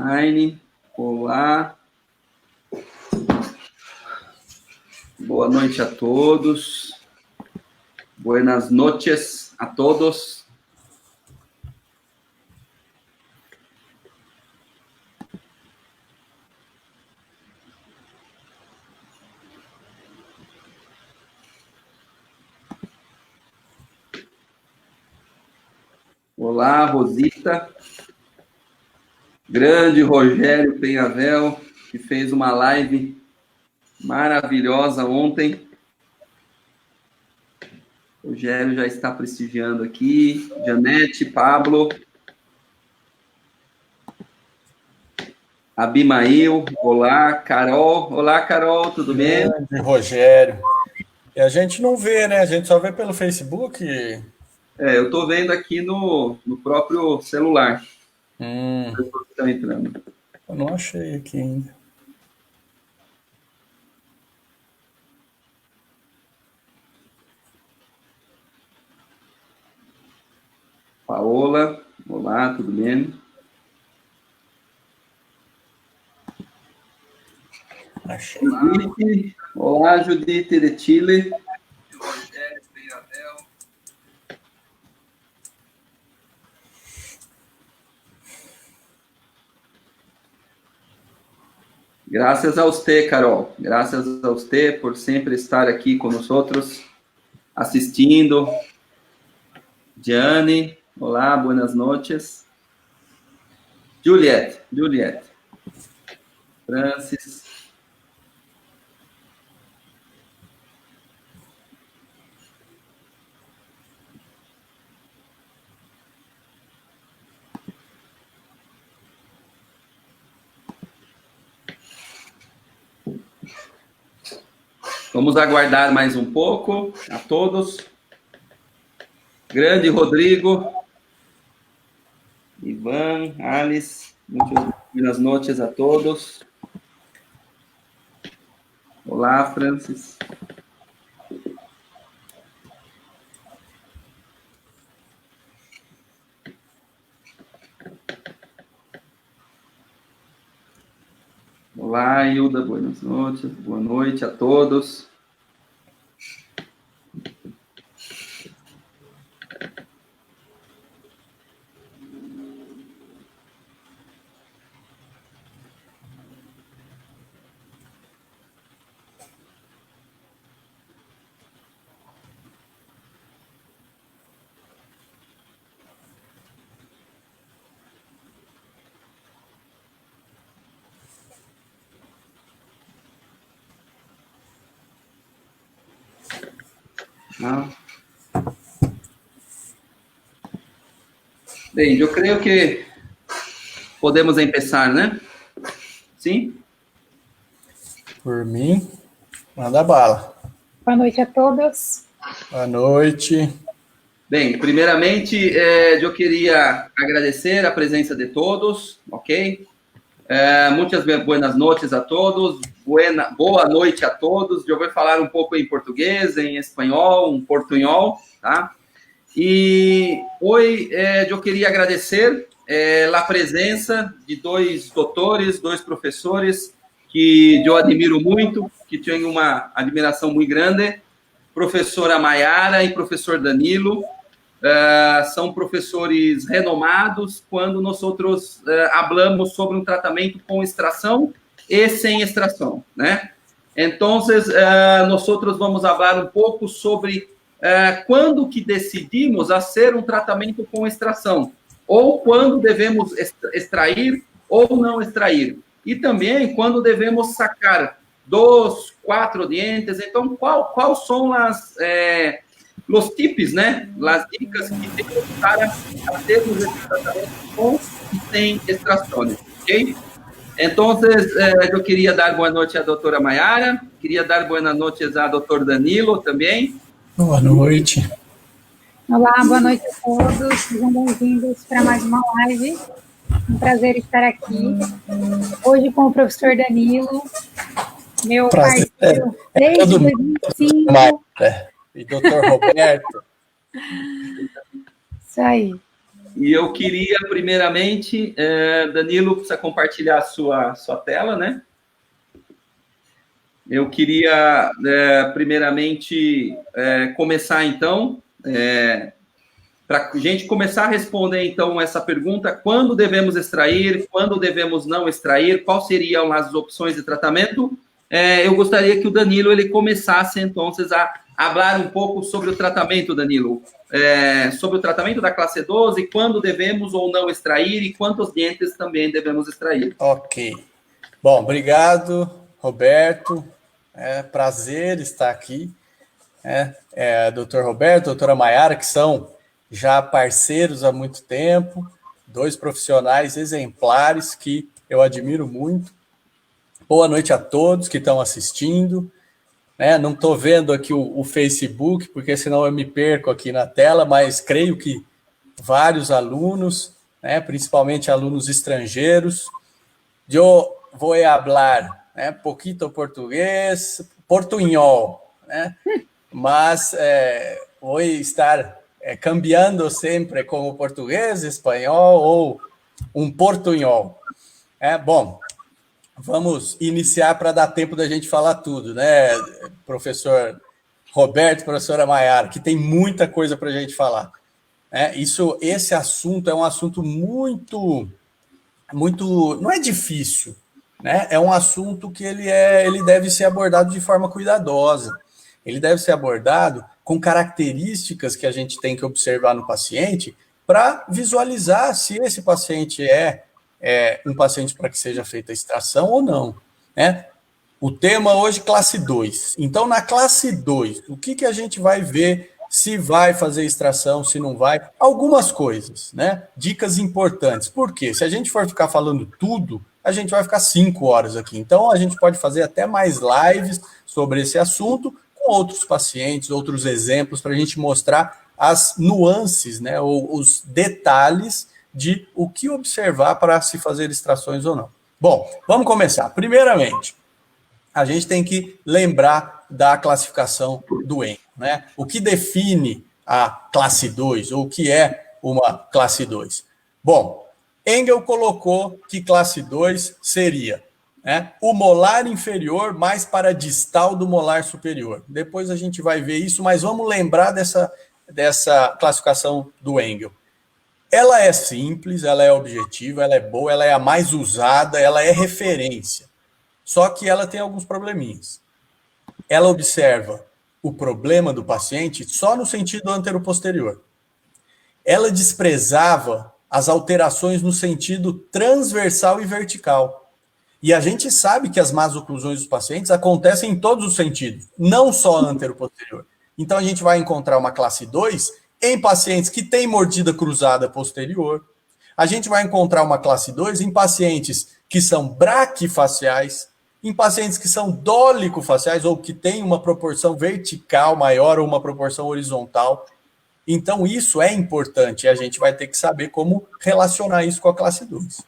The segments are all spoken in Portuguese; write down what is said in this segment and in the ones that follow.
online. Olá. Boa noite a todos. Buenas noches a todos. Olá, Rosita. Grande Rogério Penhavel, que fez uma live maravilhosa ontem. O Rogério já está prestigiando aqui. Janete, Pablo. Abimail, olá. Carol, olá, Carol, tudo bem? Grande Rogério. E a gente não vê, né? A gente só vê pelo Facebook. Eu estou vendo aqui no próprio celular. As pessoas estão entrando. Eu não achei aqui ainda. Paola, olá, tudo bem? Achei. Judite, olá, Judite de Chile. Graças a você, Carol. Graças a você por sempre estar aqui com nós outros, assistindo. Gianni, olá, buenas noches. Juliette. Francis. Vamos aguardar mais um pouco a todos. Grande Rodrigo, Ivan, Alice, boas noites a todos. Olá, Francis. Olá, Hilda, boas noites. Boa noite a todos. Bem, eu creio que podemos começar, né? Sim? Por mim, manda bala. Boa noite a todos. Boa noite. Bem, primeiramente, eu queria agradecer a presença de todos, ok? Muitas boas noites a todos, boa noite a todos. Eu vou falar um pouco em português, em espanhol, um portunhol, tá? E hoje eu queria agradecer a presença de dois doutores, dois professores que eu admiro muito, que tenho uma admiração muito grande, professora Maiara e professor Danilo. São professores renomados quando nós outros falamos sobre um tratamento com extração e sem extração, né? Então, nós outros vamos falar um pouco sobre quando que decidimos fazer um tratamento com extração, ou quando devemos extrair ou não extrair, e também quando devemos sacar 2, 4 dentes. Então, qual são os tips, né? As dicas que temos para fazermos esse tratamento com e sem extrações, ok? Então, eu queria dar boa noite à doutora Maiara, queria dar boa noite ao doutor Danilo também. Boa noite. Olá, boa noite a todos. Sejam bem-vindos para mais uma live. Um prazer estar aqui. Hoje com o professor Danilo, meu parceiro desde 2005. E doutor Roberto. Isso aí. E eu queria, primeiramente, Danilo, precisa compartilhar a sua tela, né? Eu queria, primeiramente, começar, então, para a gente começar a responder, então, essa pergunta: quando devemos extrair, quando devemos não extrair, quais seriam as opções de tratamento? Eu gostaria que o Danilo ele começasse, então, a falar um pouco sobre o tratamento, Danilo, sobre o tratamento da classe 12, quando devemos ou não extrair e quantos dentes também devemos extrair. Ok. Bom, obrigado, Roberto. Prazer estar aqui. Doutor Roberto, doutora Maiara, que são já parceiros há muito tempo, 2 profissionais exemplares que eu admiro muito. Boa noite a todos que estão assistindo. Não estou vendo aqui o Facebook, porque senão eu me perco aqui na tela, mas creio que vários alunos, principalmente alunos estrangeiros. Eu vou falar pouquito português, portunhol, mas vou estar cambiando sempre com o português, espanhol ou um portunhol. Bom, vamos iniciar para dar tempo da gente falar tudo, professor Roberto, professora Maiara, que tem muita coisa para a gente falar. Esse assunto é um assunto muito, não é difícil, é um assunto que ele deve ser abordado de forma cuidadosa. Ele deve ser abordado com características que a gente tem que observar no paciente para visualizar se esse paciente é um paciente para que seja feita a extração ou não. O tema hoje, classe 2. Então, na classe 2, o que a gente vai ver, se vai fazer extração, se não vai? Algumas coisas, dicas importantes. Por quê? Se a gente for ficar falando tudo, a gente vai ficar 5 horas aqui. Então, a gente pode fazer até mais lives sobre esse assunto, com outros pacientes, outros exemplos, para a gente mostrar as nuances, ou os detalhes de o que observar para se fazer extrações ou não. Bom, vamos começar. Primeiramente, a gente tem que lembrar da classificação do Engel, O que define a classe 2, ou o que é uma classe 2? Bom, Engel colocou que classe 2 seria o molar inferior mais para distal do molar superior. Depois a gente vai ver isso, mas vamos lembrar dessa classificação do Engel. Ela é simples, ela é objetiva, ela é boa, ela é a mais usada, ela é referência. Só que ela tem alguns probleminhas. Ela observa o problema do paciente só no sentido anteroposterior. Ela desprezava as alterações no sentido transversal e vertical. E a gente sabe que as más oclusões dos pacientes acontecem em todos os sentidos, não só anteroposterior. Então a gente vai encontrar uma classe 2 em pacientes que têm mordida cruzada posterior. A gente vai encontrar uma classe 2 em pacientes que são braquifaciais, em pacientes que são dólico-faciais ou que têm uma proporção vertical maior ou uma proporção horizontal. Então isso é importante e a gente vai ter que saber como relacionar isso com a classe 2.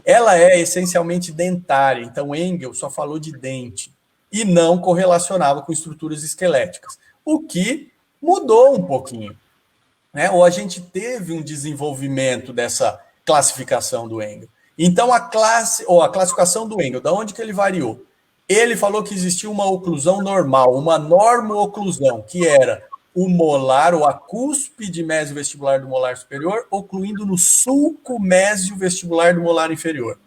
Ela é essencialmente dentária, então Engel só falou de dente e não correlacionava com estruturas esqueléticas, o que mudou um pouquinho. Ou a gente teve um desenvolvimento dessa classificação do Engel. Então, a classificação do Engel, da onde que ele variou? Ele falou que existia uma oclusão normal, uma normo-oclusão, que era o molar, ou a cúspide mesiovestibular do molar superior, ocluindo no sulco mesiovestibular do molar inferior.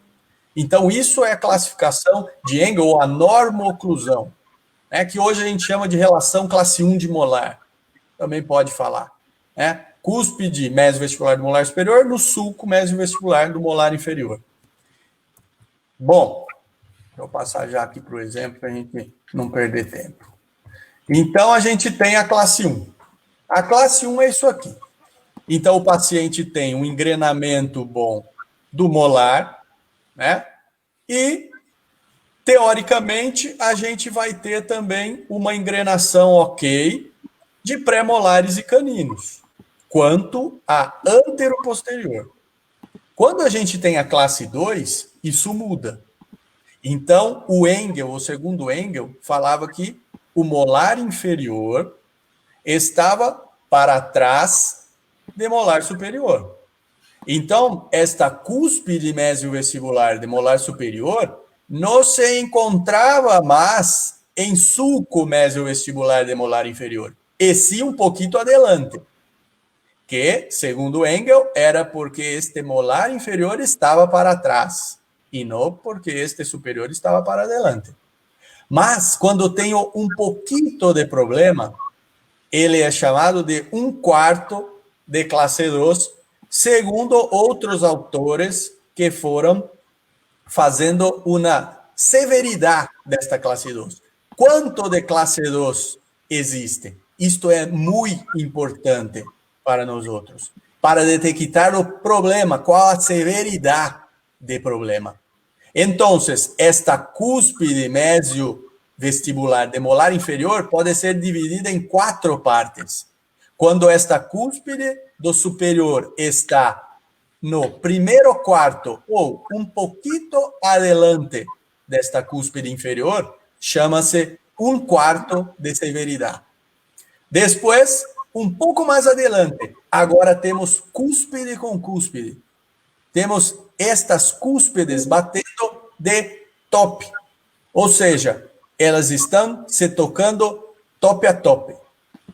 Então, isso é a classificação de Engel, ou a normo-oclusão, que hoje a gente chama de relação classe 1 de molar. Também pode falar. Cúspide mesiovestibular do molar superior no sulco mesiovestibular do molar inferior. Bom, vou passar já aqui para o exemplo para a gente não perder tempo. Então, a gente tem a classe 1. A classe 1 é isso aqui. Então, o paciente tem um engrenamento bom do molar, e, teoricamente, a gente vai ter também uma engrenação ok de pré-molares e caninos, quanto a anteroposterior. Quando a gente tem a classe 2, isso muda. Então, o Engel, o segundo Engel, falava que o molar inferior estava para trás do molar superior. Então, esta cúspide mesiovestibular de molar superior não se encontrava mais em sulco mesiovestibular de molar inferior, e sim um pouquinho adelante, que, segundo Engel, era porque este molar inferior estava para trás, e não porque este superior estava para adelante. Mas, quando tenho um pouquinho de problema, ele é chamado de 1/4 de classe 2, segundo outros autores que foram fazendo uma severidade desta classe 2. Quanto de classe 2 existe? Isto é muito importante para nós outros, para detectar o problema, qual a severidade do problema. Então, esta cúspide mesio-vestibular de molar inferior pode ser dividida em 4 partes. Quando esta cúspide do superior está no primeiro quarto ou um pouquinho adelante desta cúspide inferior, chama-se 1/4 de severidade. Depois, um pouco mais adelante, agora temos cúspide com cúspide. Temos estas cúspides batendo de top, ou seja, elas estão se tocando top a top,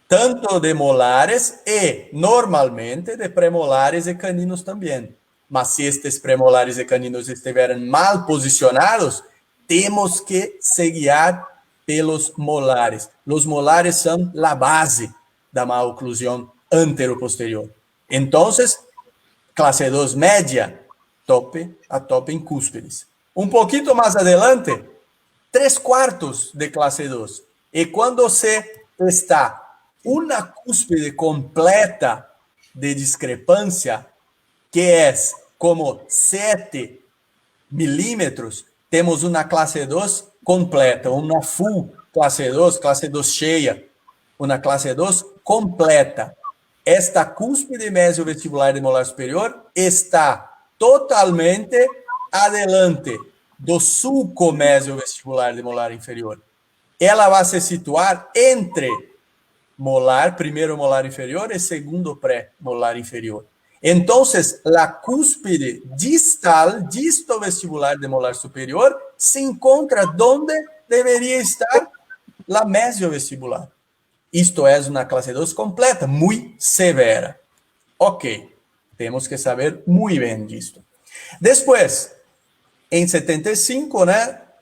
tanto de molares e, normalmente, de premolares e caninos também. Mas se estes premolares e caninos estiverem mal posicionados, temos que se guiar pelos molares. Os molares são a base da maloclusão antero-posterior. Então, classe 2 média, top a top em cúspides. Um pouquinho mais adelante, 3/4 de classe 2. E quando se está uma cúspide completa de discrepância, que é como 7 milímetros, temos uma classe 2 completa, uma full classe 2 cheia, uma classe 2 completa. Esta cúspide mesiovestibular de molar superior está totalmente adelante do sulco mesiovestibular de molar inferior. Ela vai se situar entre molar, primeiro molar inferior e segundo pré-molar inferior. Então, a cúspide distal, distovestibular de molar superior, se encontra onde deveria estar a mesiovestibular. Isto é uma classe 2 completa, muito severa. Ok, temos que saber muito bem disto. Depois, em 75,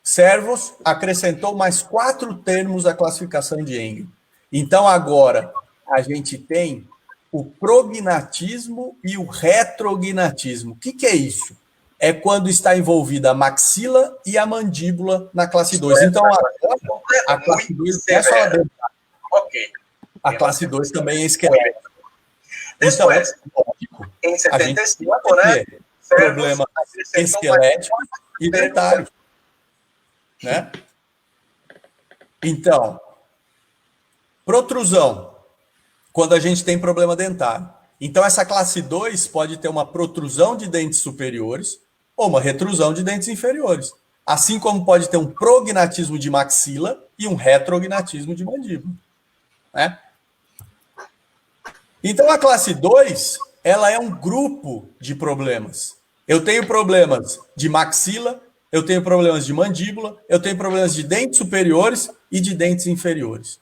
Servos acrescentou mais 4 termos à classificação de Engel. Então, agora, a gente tem o prognatismo e o retrognatismo. O que é isso? É quando está envolvida a maxila e a mandíbula na classe 2. Então, agora, a classe 2 é só a dentária. Ok. A classe 2 também é esquelética. Depois, lógico, em 75, problema esquelético e dentário. Então, protrusão, quando a gente tem problema dentário. Então, essa classe 2 pode ter uma protrusão de dentes superiores ou uma retrusão de dentes inferiores. Assim como pode ter um prognatismo de maxila e um retrognatismo de mandíbula. Então, a classe 2, ela é um grupo de problemas. Eu tenho problemas de maxila, eu tenho problemas de mandíbula, eu tenho problemas de dentes superiores e de dentes inferiores.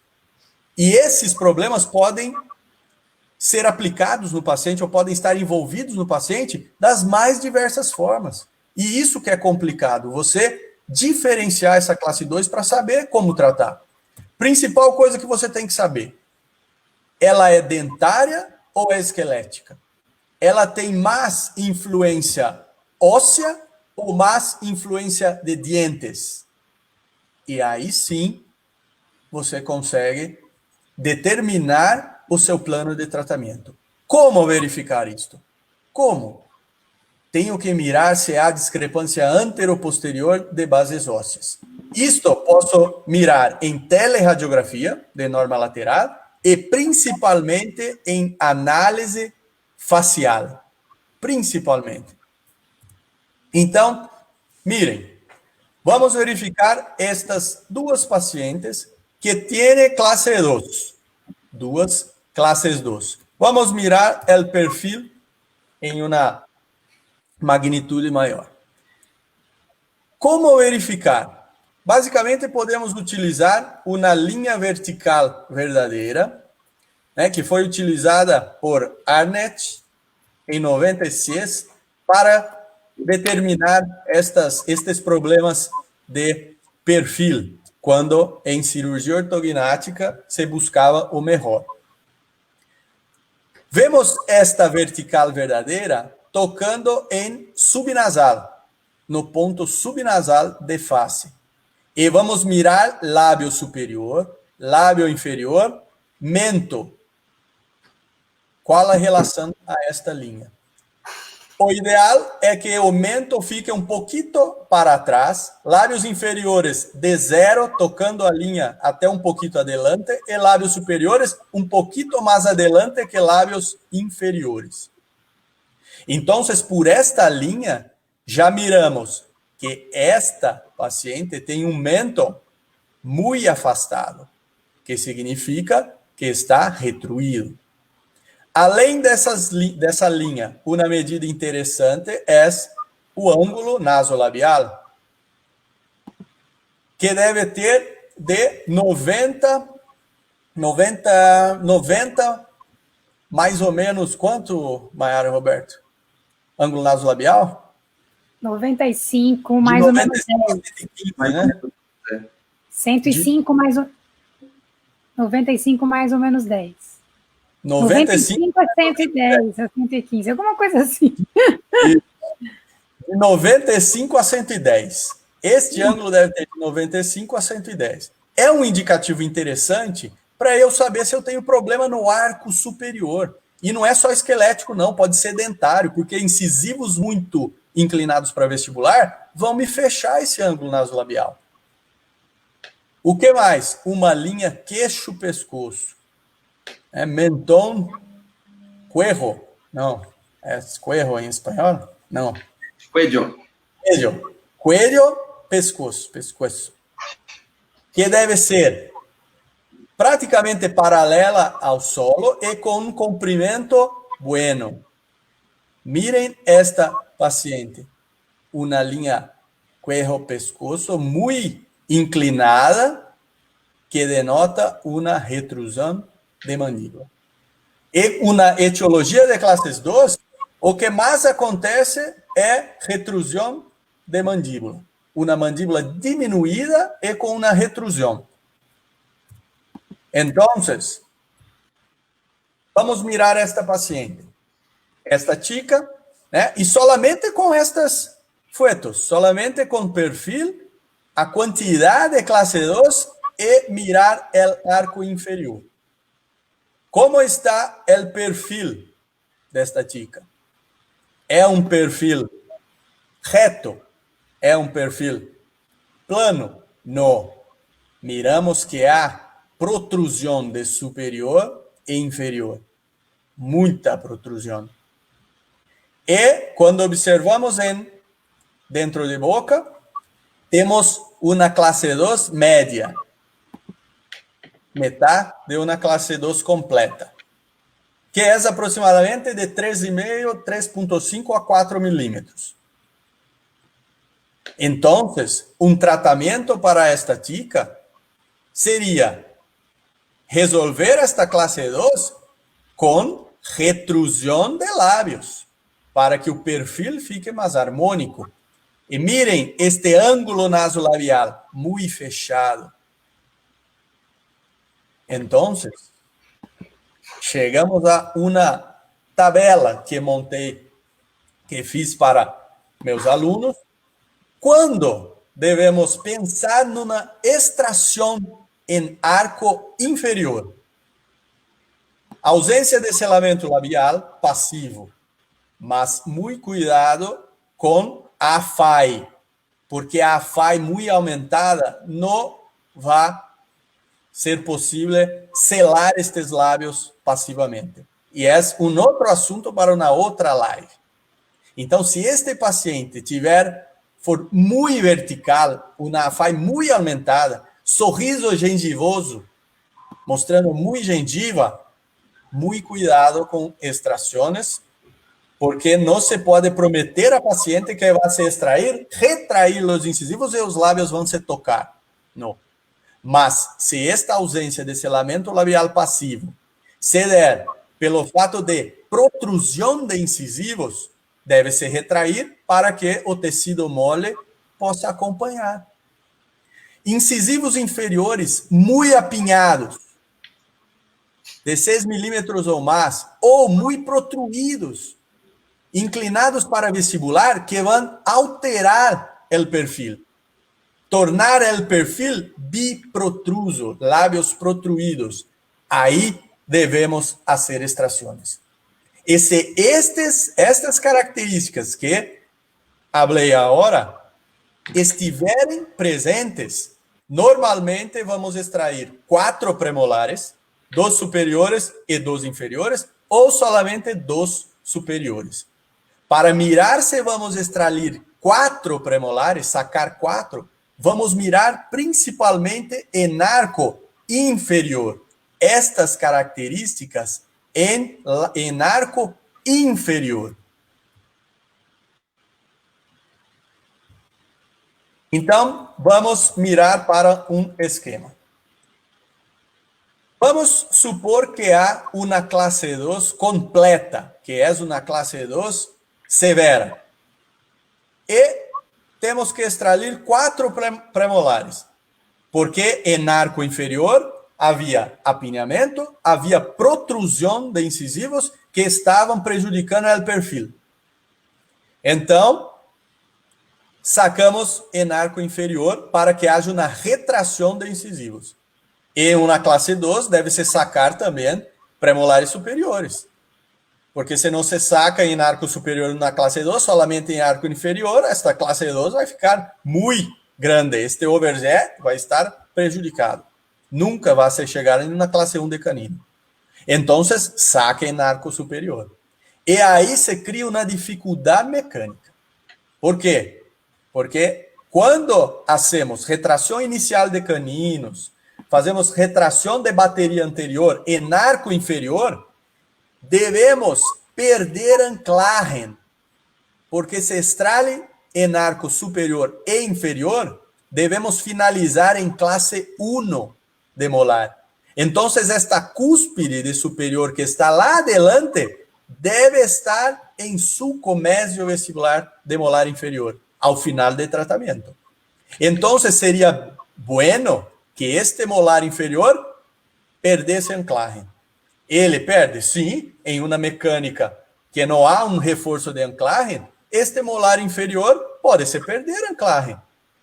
E esses problemas podem ser aplicados no paciente ou podem estar envolvidos no paciente das mais diversas formas. E isso que é complicado, você diferenciar essa classe 2 para saber como tratar. Principal coisa que você tem que saber, ela é dentária ou é esquelética? Ela tem mais influência óssea ou mais influência de dentes? E aí sim, você consegue determinar o seu plano de tratamento. Como verificar isto? Como? Tenho que mirar se há discrepância antero-posterior de bases ósseas. Isto posso mirar em teleradiografia de norma lateral e principalmente em análise facial. Principalmente. Então, mirem, vamos verificar estas 2 pacientes que têm classe 2. 2 classes 2. Vamos mirar o perfil em uma magnitude maior. Como verificar? Basicamente, podemos utilizar uma linha vertical verdadeira, né, que foi utilizada por Arnett em 96 para determinar estes problemas de perfil, quando em cirurgia ortognática se buscava o melhor. Vemos esta vertical verdadeira tocando em subnasal, no ponto subnasal de face. E vamos mirar lábio superior, lábio inferior, mento. Qual a relação a esta linha? O ideal é que o mento fique um pouquinho para trás, lábios inferiores de zero, tocando a linha até um pouquinho adelante, e lábios superiores um pouquinho mais adelante que lábios inferiores. Então, por esta linha, já miramos que esta paciente tem um mento muito afastado, que significa que está retruído. Além dessa linha, uma medida interessante é o ângulo nasolabial, que deve ter de 90, mais ou menos, quanto, Maiara Roberto? Ângulo nasolabial? 95, mais ou menos 10. Né? 105 mais 95 mais ou menos 10. 95 a 110, a 115, alguma coisa assim. De 95 a 110. Este ângulo deve ter de 95 a 110. É um indicativo interessante para eu saber se eu tenho problema no arco superior. E não é só esquelético, não, pode ser dentário, porque incisivos muito inclinados para vestibular vão me fechar esse ângulo nasolabial. O que mais? Uma linha queixo-pescoço. Mentón, cuello. Não. É cuello em espanhol? Não. Cuello. Cuello, pescoço. Que deve ser praticamente paralela ao solo e com um comprimento bueno. Miren esta paciente. Uma linha cuello-pescoço muito inclinada que denota uma retrusão de mandíbula. E uma etiologia de classes 2, o que mais acontece é retrusão de mandíbula. Uma mandíbula diminuída e com uma retrusão. Então, vamos mirar esta paciente. Esta chica, né? E solamente com estas fotos, solamente com perfil, a quantidade de classe 2 e mirar o arco inferior. Como está o perfil desta chica? É um perfil reto? É um perfil plano? Não. Miramos que há protrusão de superior e inferior. Muita protrusão. E quando observamos dentro de boca, temos uma classe 2 média. Metade de uma classe 2 completa, que é aproximadamente de 3,5, 3,5 a 4 milímetros. Então, um tratamento para esta chica seria resolver esta classe 2 com retrusão de lábios, para que o perfil fique mais harmônico. E mirem este ângulo nasolabial, muito fechado. Então, chegamos a uma tabela que montei, que fiz para meus alunos, quando devemos pensar numa extração em arco inferior. Ausência de selamento labial passivo, mas muito cuidado com a FAI, porque a FAI muito aumentada não vai ser possível selar estes lábios passivamente. E é um outro assunto para uma outra live. Então, se este paciente for muito vertical, uma FAI muito aumentada, sorriso gengivoso, mostrando muito gengiva, muito cuidado com extrações porque não se pode prometer a paciente que vai se extrair, retrair os incisivos e os lábios vão se tocar. Não. Mas, se esta ausência de selamento labial passivo se der pelo fato de protrusão de incisivos, deve se retrair para que o tecido mole possa acompanhar. Incisivos inferiores muito apinhados, de 6 milímetros ou mais, ou muito protruídos, inclinados para vestibular, que vão alterar o perfil. Tornar o perfil biprotruso, lábios protruídos. Aí devemos fazer extrações. E se estas características que falei agora estiverem presentes, normalmente vamos extrair 4 premolares, 2 superiores e 2 inferiores, ou solamente 2 superiores. Para mirar se vamos extrair 4 premolares, sacar 4, vamos mirar principalmente em arco inferior. Estas características em arco inferior. Então, vamos mirar para um esquema. Vamos supor que há uma classe 2 completa, que é uma classe 2 severa. E temos que extrair 4 premolares, porque em arco inferior havia apinhamento, havia protrusão de incisivos que estavam prejudicando o perfil. Então, sacamos em arco inferior para que haja uma retração de incisivos. E uma classe 2 deve-se sacar também premolares superiores. Porque se não se saca em arco superior na classe 2, solamente em arco inferior, esta classe 2 vai ficar muito grande. Este overjet vai estar prejudicado. Nunca vai se chegar na classe 1 de canino. Então, saca em arco superior. E aí se cria uma dificuldade mecânica. Por quê? Porque quando hacemos retração inicial de caninos, fazemos retração de bateria anterior em arco inferior, devemos perder anclagem, porque se extrai em arco superior e inferior, devemos finalizar em classe 1 de molar. Então, esta cúspide de superior que está lá adelante deve estar em subcomésio vestibular de molar inferior, ao final do tratamento. Então, seria bueno que este molar inferior perdesse anclagem. Ele perde? Sim, em uma mecânica que não há um reforço de anclagem, este molar inferior pode se perder anclagem.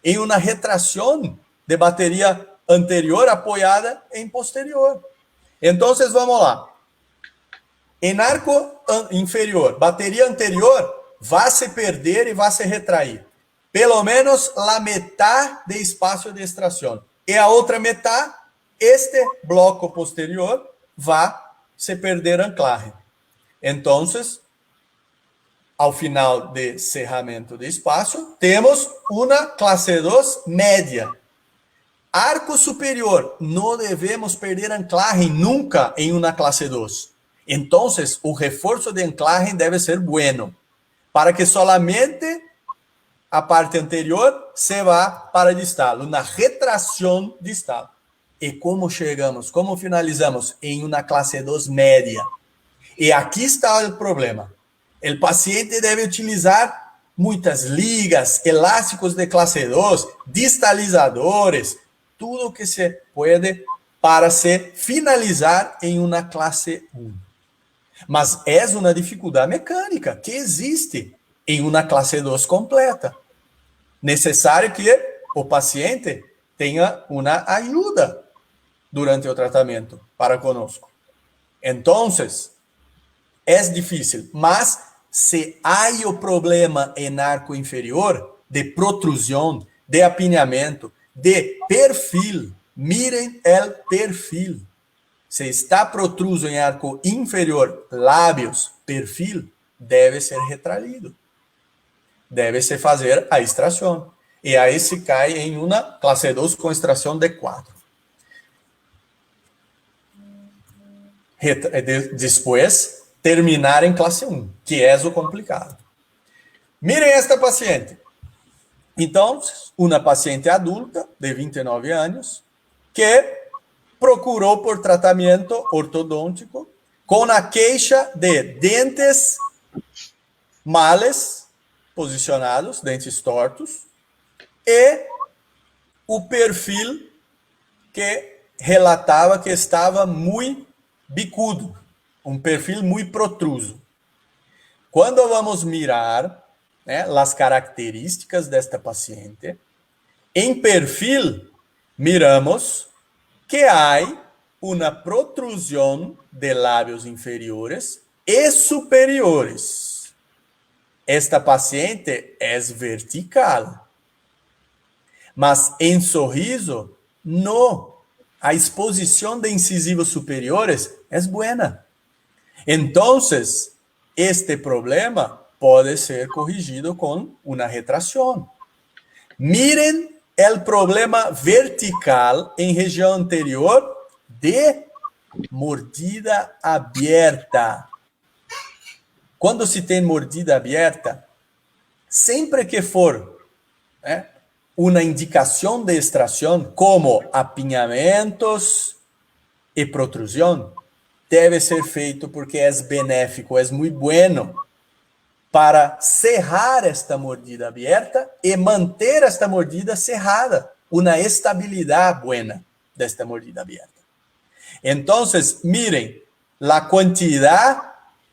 Em uma retração de bateria anterior apoiada em posterior. Então, vamos lá. Em arco inferior, bateria anterior vai se perder e vai se retrair. Pelo menos a metade de espaço de extração. E a outra metade, este bloco posterior, vai se perder anclagem. Então, ao final de cerramento de espaço, temos uma classe 2 média. Arco superior, não devemos perder anclagem nunca em uma classe 2. Então, o reforço de anclagem deve ser bueno, para que solamente a parte anterior se vá para distal, uma retração distal. E como chegamos, como finalizamos em uma classe 2 média? E aqui está o problema. O paciente deve utilizar muitas ligas, elásticos de classe 2, distalizadores, tudo que se pode para se finalizar em uma classe 1. Mas é uma dificuldade mecânica que existe em uma classe 2 completa. Necessário que o paciente tenha uma ajuda durante o tratamento para conosco. Então, é difícil, mas se há o problema em arco inferior de protrusão, de apinhamento, de perfil, mirem o perfil. Se está protruso em arco inferior, lábios, perfil, deve ser retraído. Deve-se fazer a extração. E aí se cai em uma classe 2 com extração de 4. Depois, terminar em classe 1, que é o complicado. Mirem esta paciente. Então, uma paciente adulta de 29 anos que procurou por tratamento ortodôntico com a queixa de dentes males posicionados, dentes tortos, e o perfil que relatava que estava muito bicudo, um perfil muito protruso. Quando vamos mirar, né, as características desta paciente, em perfil, miramos que há uma protrusão de lábios inferiores e superiores. Esta paciente é vertical, mas em sorriso, não. A exposição de incisivos superiores é buena. Então, este problema pode ser corrigido com uma retração. Miren o problema vertical em região anterior de mordida aberta. Quando se tem mordida aberta, sempre que for uma indicação de extração, como apinhamentos e protrusão, deve ser feito porque é benéfico, é muito bueno para cerrar esta mordida aberta e manter esta mordida cerrada, uma estabilidade buena desta mordida aberta. Então, miren, a quantidade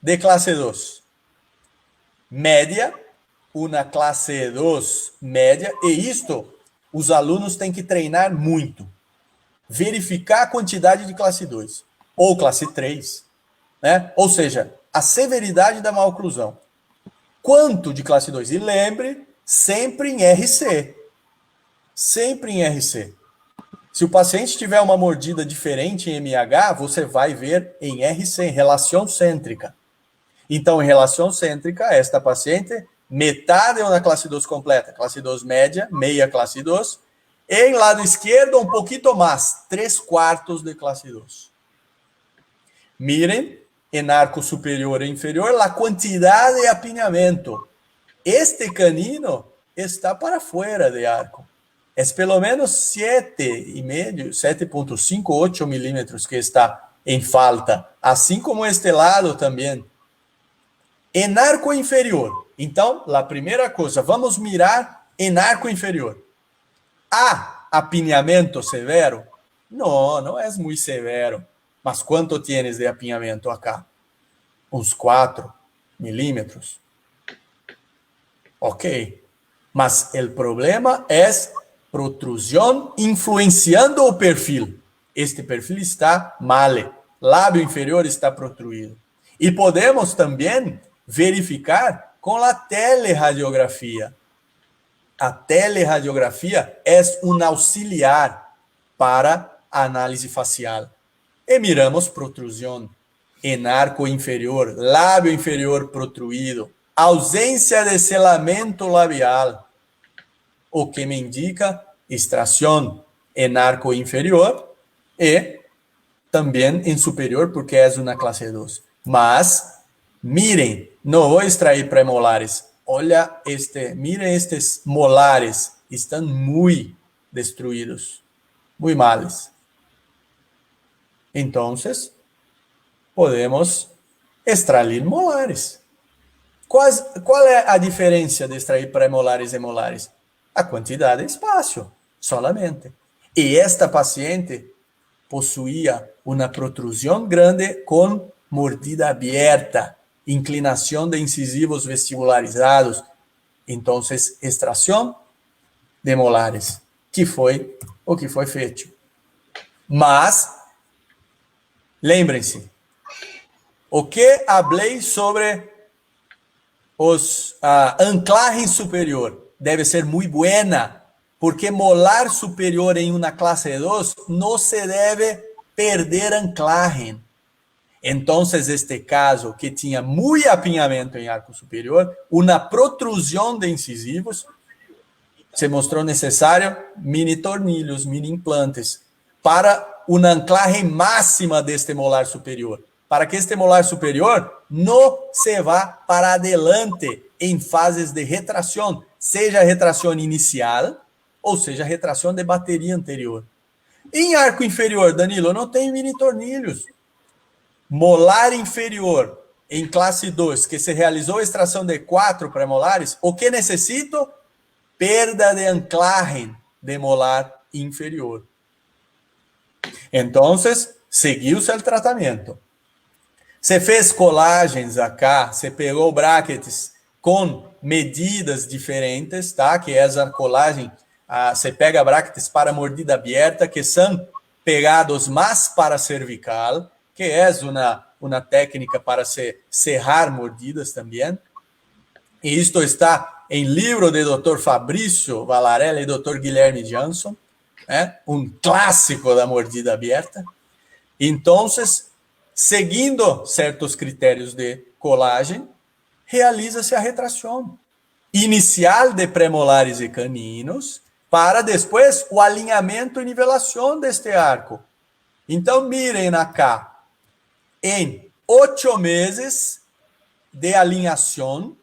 de classe 2 média, uma classe 2 média, e isto os alunos têm que treinar muito. Verificar a quantidade de classe 2 ou classe 3, né? Ou seja, a severidade da maloclusão. Quanto de classe 2? E lembre, sempre em RC. Sempre em RC. Se o paciente tiver uma mordida diferente em MH, você vai ver em RC, em relação cêntrica. Então, em relação cêntrica, esta paciente, metade é uma classe 2 completa, classe 2 média, meia classe 2, e em lado esquerdo, um pouquinho mais, 3/4 de classe 2. Miren, em arco superior e inferior, a quantidade de apinhamento. Este canino está para fora de arco. É pelo menos 7,5, 7,5, 8 milímetros que está em falta. Assim como este lado também. Em arco inferior. Então, a primeira coisa, vamos mirar em arco inferior. ¿Há apinhamento severo? Não, não é muito severo. Mas quanto tienes de apinhamento acá? Uns 4 milímetros. Ok. Mas o problema é protrusão influenciando o perfil. Este perfil está mal. Lábio inferior está protruído. E podemos também verificar com a teleradiografia. A teleradiografia é um auxiliar para a análise facial. E miramos protrusão em arco inferior, lábio inferior protruído, ausência de selamento labial, o que me indica extração em arco inferior e também em superior, porque é uma classe 2. Mas, miren, não vou extrair premolares. Olha, miren estes molares, estão muito destruídos, muito males. Então, podemos extrair molares. Qual é a diferença de extrair premolares e molares? A quantidade de espaço, solamente. E esta paciente possuía uma protrusão grande com mordida aberta, inclinação de incisivos vestibularizados. Então, extração de molares, que foi o que foi feito. Mas, lembrem-se, o que falei sobre a anclagem superior deve ser muito buena, porque molar superior em uma classe 2 não se deve perder anclagem. Então, este caso que tinha muito apinhamento em arco superior, uma protrusão de incisivos, se mostrou necessário mini tornilhos, mini implantes, para uma anclagem máxima deste molar superior. para que este molar superior não se vá para adelante em fases de retração, seja retração inicial ou seja retração de bateria anterior. Em arco inferior, Danilo, eu não tenho mini tornilhos. Molar inferior em classe 2, que se realizou a extração de 4 premolares, o que necessito? Perda de anclaje de molar inferior. Então, seguiu-se o tratamento. Se fez colagens acá, se pegou brackets com medidas diferentes, tá? Que essa colagem, se pega brackets para mordida aberta, que são pegados mais para cervical, que é uma técnica para se cerrar mordidas também. E isto está em livro de Dr. Fabrício Valarella e Dr. Guilherme Jansson, um clássico da mordida aberta. Então, seguindo certos critérios de colagem, realiza-se a retração inicial de premolares e caninos, para depois o alinhamento e nivelação deste arco. Então, mirem acá, em 8 meses de alinhação,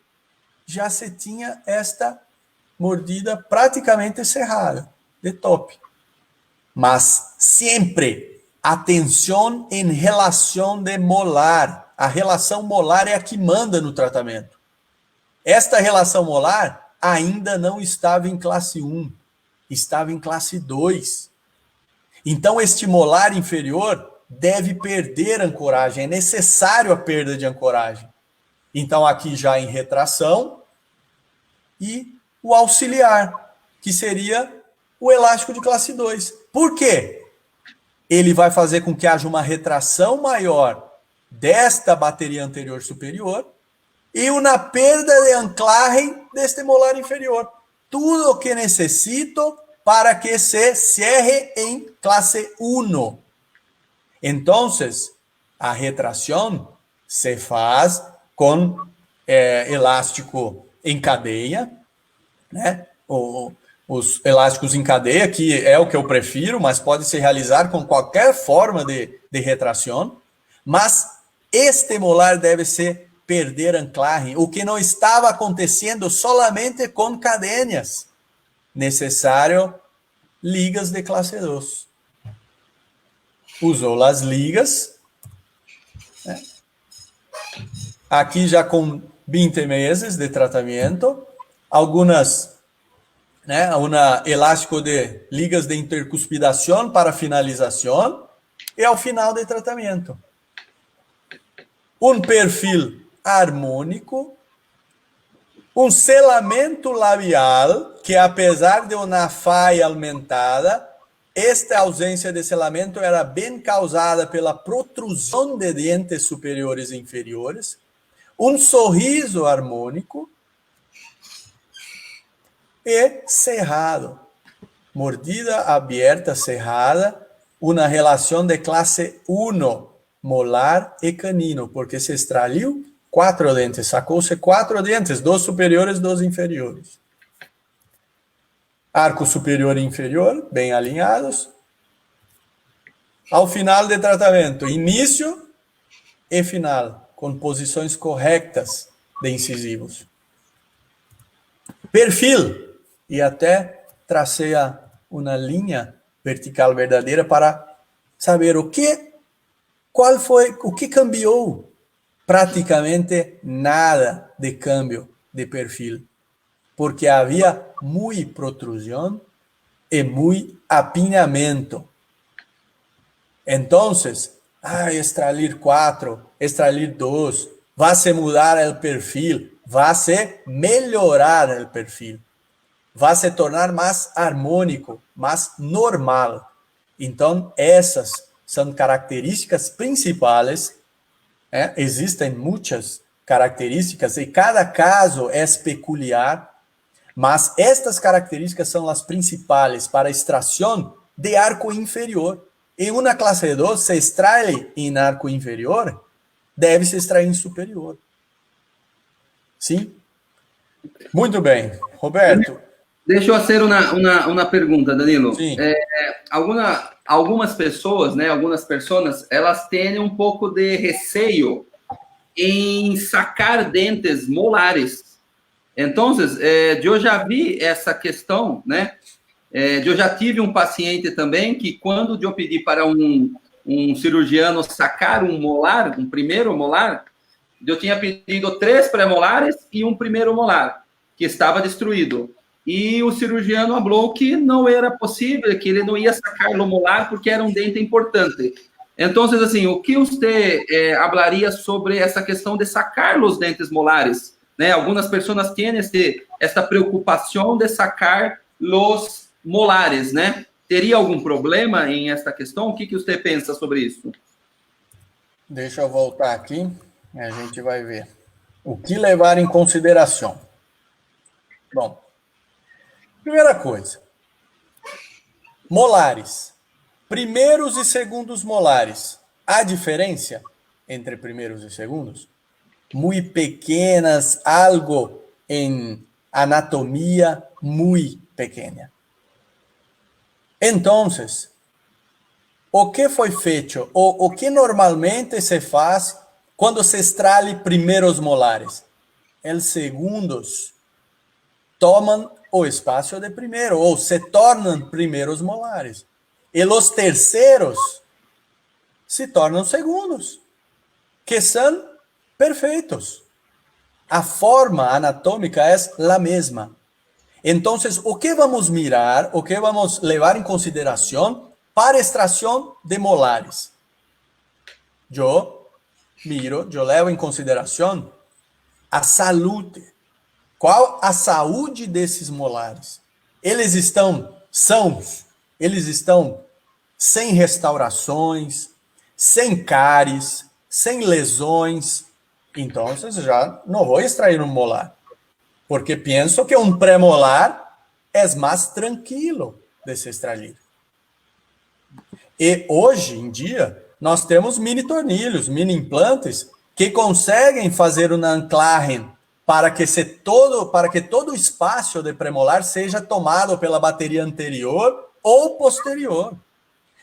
já se tinha esta mordida praticamente cerrada, de top. Mas sempre atenção em relação de molar. A relação molar é a que manda no tratamento. Esta relação molar ainda não estava em classe 1, estava em classe 2. Então, este molar inferior deve perder ancoragem, é necessário a perda de ancoragem. Então, aqui já em retração, e o auxiliar, que seria o elástico de classe 2. Por quê? Ele vai fazer com que haja uma retração maior desta bateria anterior superior e uma perda de anclaje deste molar inferior. Tudo o que necessito para que se cierre em classe 1. Então, a retração se faz com elástico em cadeia, né? Os elásticos em cadeia, que é o que eu prefiro, mas pode se realizar com qualquer forma de retração. Mas este molar deve se perder anclaje, o que não estava acontecendo solamente com cadenas. Necessário ligas de classe 2. Usou as ligas, né? Aqui já com 20 meses de tratamento, algumas, né, elástico de ligas de intercuspidação para finalização e ao final do tratamento. Um perfil harmônico, um selamento labial, que apesar de uma falha aumentada, esta ausência de selamento era bem causada pela protrusão de dentes superiores e inferiores, um sorriso harmônico e cerrado. Mordida aberta, cerrada, uma relação de classe 1, molar e canino, porque se extraiu 4 dentes, sacou-se 4 dentes, 2 superiores, 2 inferiores. Arco superior e inferior, bem alinhados. Ao final do tratamento, início e final, com posições corretas de incisivos. Perfil, e até tracei uma linha vertical verdadeira para saber o que cambiou. Praticamente nada de câmbio de perfil, porque havia muito protrusão e muito apinhamento. Então, extrair 4, extrair 2, vai se mudar o perfil, vai se melhorar o perfil, vai se tornar mais harmônico, mais normal. Então, essas são características principais. Existem muitas características e cada caso é peculiar, mas estas características são as principais para a extração de arco inferior. Em uma classe 2, se extrai em arco inferior, deve se extrair em superior. Sim? Muito bem. Roberto, Deixa eu fazer uma pergunta, Danilo. Sim. Algumas pessoas, né, algumas pessoas, elas têm um pouco de receio em sacar dentes molares. Então, eu já vi essa questão, né? Eu já tive um paciente também que, quando eu pedi para um cirurgiano sacar um molar, um primeiro molar, eu tinha pedido 3 pré-molares e um primeiro molar, que estava destruído. E o cirurgiano falou que não era possível, que ele não ia sacar o molar porque era um dente importante. Então, assim, o que você falaria sobre essa questão de sacar os dentes molares? Né? Algumas pessoas têm essa preocupação de sacar os molares, né? Teria algum problema em esta questão? O que você pensa sobre isso? Deixa eu voltar aqui, a gente vai ver. O que levar em consideração? Bom, primeira coisa, molares. Primeiros e segundos molares. Há diferença entre primeiros e segundos? Muito pequenas, algo em anatomia muito pequena. Então, o que foi feito, o que normalmente se faz quando se extrai primeiros molares? Os segundos tomam o espaço de primeiro, ou se tornam primeiros molares. E os terceiros se tornam segundos, que são perfeitos. A forma anatômica é a mesma. Então, o que vamos mirar, o que vamos levar em consideração para extração de molares? Eu levo em consideração a saúde. Qual a saúde desses molares? Eles estão sãos? Eles estão sem restaurações, sem cáries, sem lesões? Então, já não vou extrair um molar. Porque penso que um pré-molar é mais tranquilo de se extrair. E hoje em dia, nós temos mini tornilhos, mini implantes, que conseguem fazer uma anclagem para que todo o espaço de premolar seja tomado pela bateria anterior ou posterior.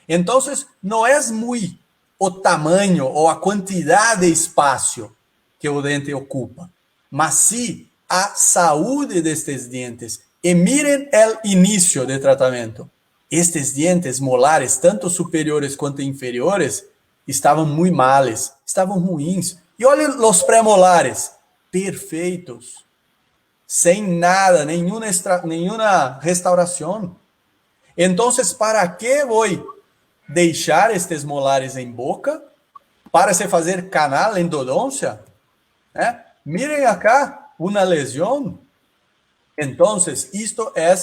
Então, não é muito o tamanho ou a quantidade de espaço que o dente ocupa, mas sim a saúde destes dientes. E mirem o início de tratamento. Estes dientes molares, tanto superiores quanto inferiores, estavam muito males, estavam ruins. E olhem os pré-molares, perfeitos, sem nada, nenhuma restauração. Então, para que vou deixar estes molares em boca? Para se fazer canal, endodôncia? Mirem acá, uma lesão. Então, isto é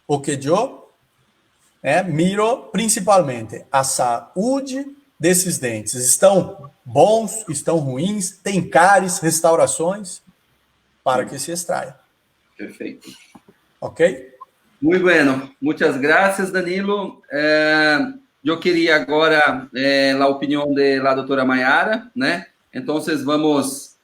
o que eu miro principalmente. A saúde desses dentes. Estão bons, estão ruins, tem cáries, restaurações, para que se extraia. Perfeito. Ok? Muito bueno. Muitas graças, Danilo. Eu queria agora a opinião da doutora Mayara, né? Então, vamos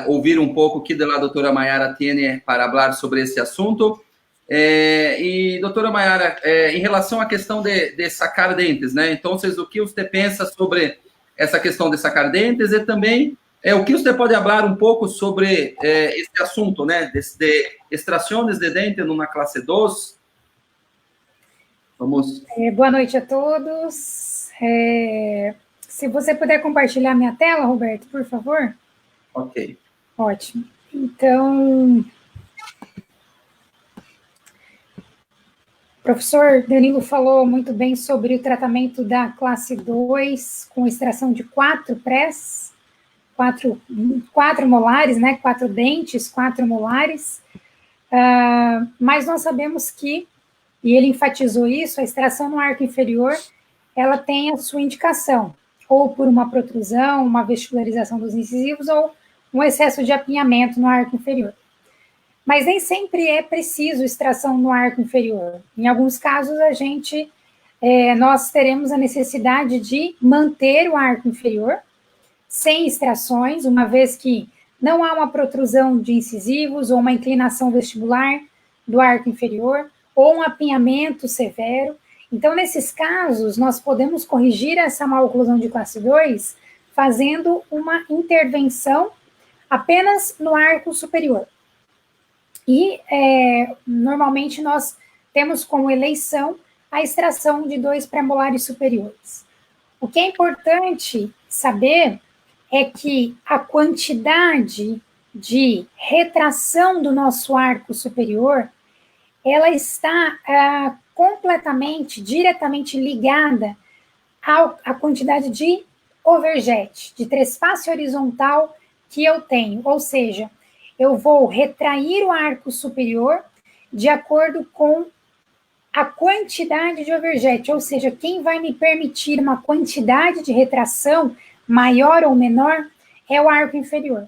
ouvir um pouco o que a doutora Mayara tem para falar sobre esse assunto. E, doutora Mayara, em relação à questão de sacar dentes, né? Então, o que você pensa sobre essa questão de sacar dentes e também o que você pode falar um pouco sobre esse assunto, né? De extrações de dente numa classe 2? Vamos. Boa noite a todos. Se você puder compartilhar minha tela, Roberto, por favor. Ok. Ótimo. Então, o professor Danilo falou muito bem sobre o tratamento da classe 2, com extração de 4 prés, 4 molares, né? 4 dentes, 4 molares. Mas nós sabemos que, e ele enfatizou isso, a extração no arco inferior, ela tem a sua indicação, ou por uma protrusão, uma vestibularização dos incisivos, ou um excesso de apinhamento no arco inferior. Mas nem sempre é preciso extração no arco inferior. Em alguns casos, nós teremos a necessidade de manter o arco inferior sem extrações, uma vez que não há uma protrusão de incisivos ou uma inclinação vestibular, do arco inferior, ou um apinhamento severo. Então, nesses casos, nós podemos corrigir essa maloclusão de classe 2 fazendo uma intervenção apenas no arco superior. E, normalmente, nós temos como eleição a extração de 2 premolares superiores. O que é importante saber é que a quantidade de retração do nosso arco superior, ela está completamente, diretamente ligada à quantidade de overjet, de trespasse horizontal que eu tenho. Ou seja, eu vou retrair o arco superior de acordo com a quantidade de overjet, ou seja, quem vai me permitir uma quantidade de retração maior ou menor é o arco inferior.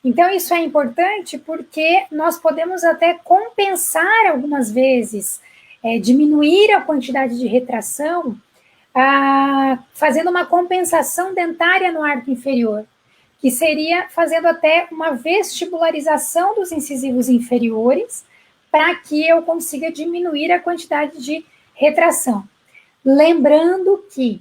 Então, isso é importante porque nós podemos até compensar algumas vezes, diminuir a quantidade de retração, fazendo uma compensação dentária no arco inferior, que seria fazendo até uma vestibularização dos incisivos inferiores, para que eu consiga diminuir a quantidade de retração. Lembrando que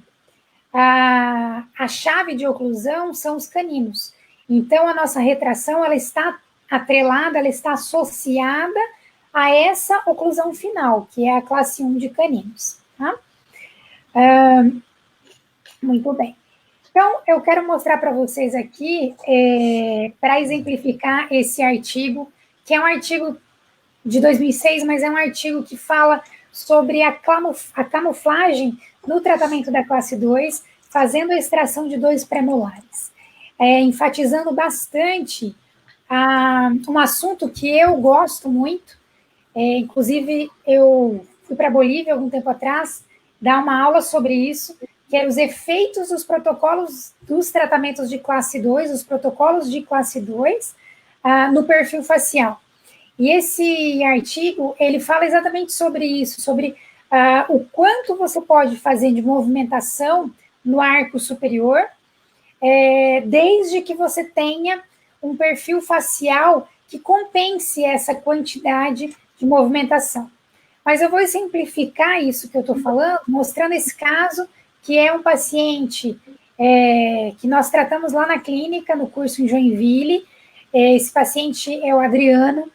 a chave de oclusão são os caninos. Então, a nossa retração, ela está atrelada, ela está associada a essa oclusão final, que é a classe 1 de caninos. Tá? Muito bem. Então, eu quero mostrar para vocês aqui, para exemplificar esse artigo, que é um artigo de 2006, mas é um artigo que fala sobre a camuflagem no tratamento da classe 2, fazendo a extração de 2 premolares, enfatizando bastante um assunto que eu gosto muito, inclusive eu fui para a Bolívia algum tempo atrás, dar uma aula sobre isso, que eram os efeitos dos protocolos dos tratamentos de classe 2, os protocolos de classe 2, no perfil facial. E esse artigo, ele fala exatamente sobre isso, sobre o quanto você pode fazer de movimentação no arco superior, desde que você tenha um perfil facial que compense essa quantidade de movimentação. Mas eu vou simplificar isso que eu estou falando, mostrando esse caso, que é um paciente que nós tratamos lá na clínica, no curso em Joinville. Esse paciente é o Adriano.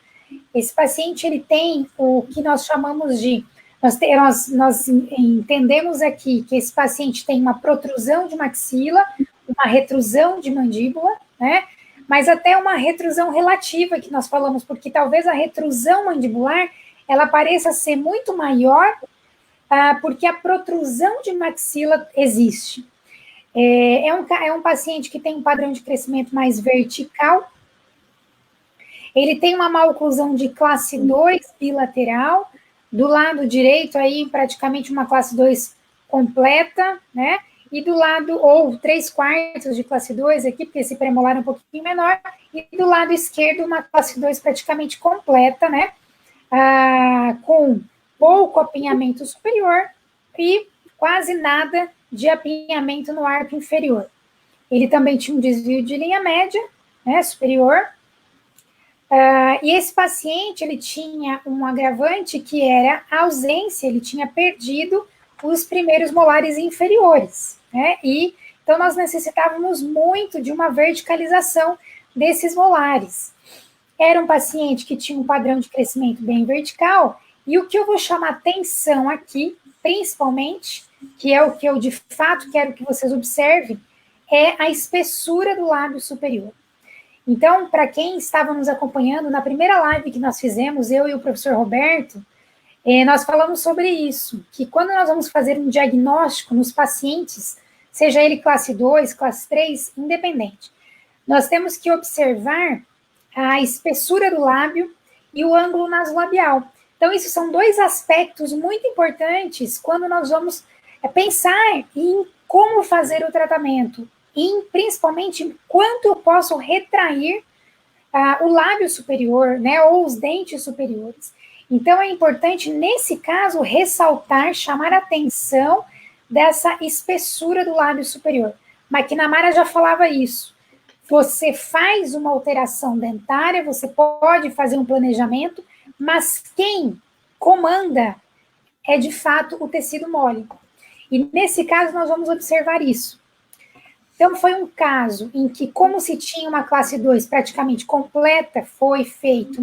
Esse paciente, ele tem o que nós chamamos de... Nós entendemos aqui que esse paciente tem uma protrusão de maxila, uma retrusão de mandíbula, né? Mas até uma retrusão relativa, que nós falamos, porque talvez a retrusão mandibular, ela pareça ser muito maior, porque a protrusão de maxila existe. É um paciente que tem um padrão de crescimento mais vertical. Ele tem uma maloclusão de classe 2 bilateral, do lado direito aí praticamente uma classe 2 completa, né? E do lado, ou 3/4 de classe 2 aqui, porque esse premolar é um pouquinho menor, e do lado esquerdo uma classe 2 praticamente completa, né? Com pouco apinhamento superior e quase nada de apinhamento no arco inferior. Ele também tinha um desvio de linha média, né, superior. E esse paciente, ele tinha um agravante que era a ausência, ele tinha perdido os primeiros molares inferiores, né? E então nós necessitávamos muito de uma verticalização desses molares. Era um paciente que tinha um padrão de crescimento bem vertical, e o que eu vou chamar atenção aqui, principalmente, que é o que eu de fato quero que vocês observem, é a espessura do lábio superior. Então, para quem estava nos acompanhando, na primeira live que nós fizemos, eu e o professor Roberto, nós falamos sobre isso, que quando nós vamos fazer um diagnóstico nos pacientes, seja ele classe 2, classe 3, independente, nós temos que observar a espessura do lábio e o ângulo nasolabial. Então, isso são 2 aspectos muito importantes quando nós vamos pensar em como fazer o tratamento, e principalmente quanto eu posso retrair o lábio superior, né, ou os dentes superiores. Então, é importante, nesse caso, ressaltar, chamar a atenção dessa espessura do lábio superior. McNamara já falava isso. Você faz uma alteração dentária, você pode fazer um planejamento, mas quem comanda é, de fato, o tecido mole. E, nesse caso, nós vamos observar isso. Então, foi um caso em que, como se tinha uma classe 2 praticamente completa, foi feita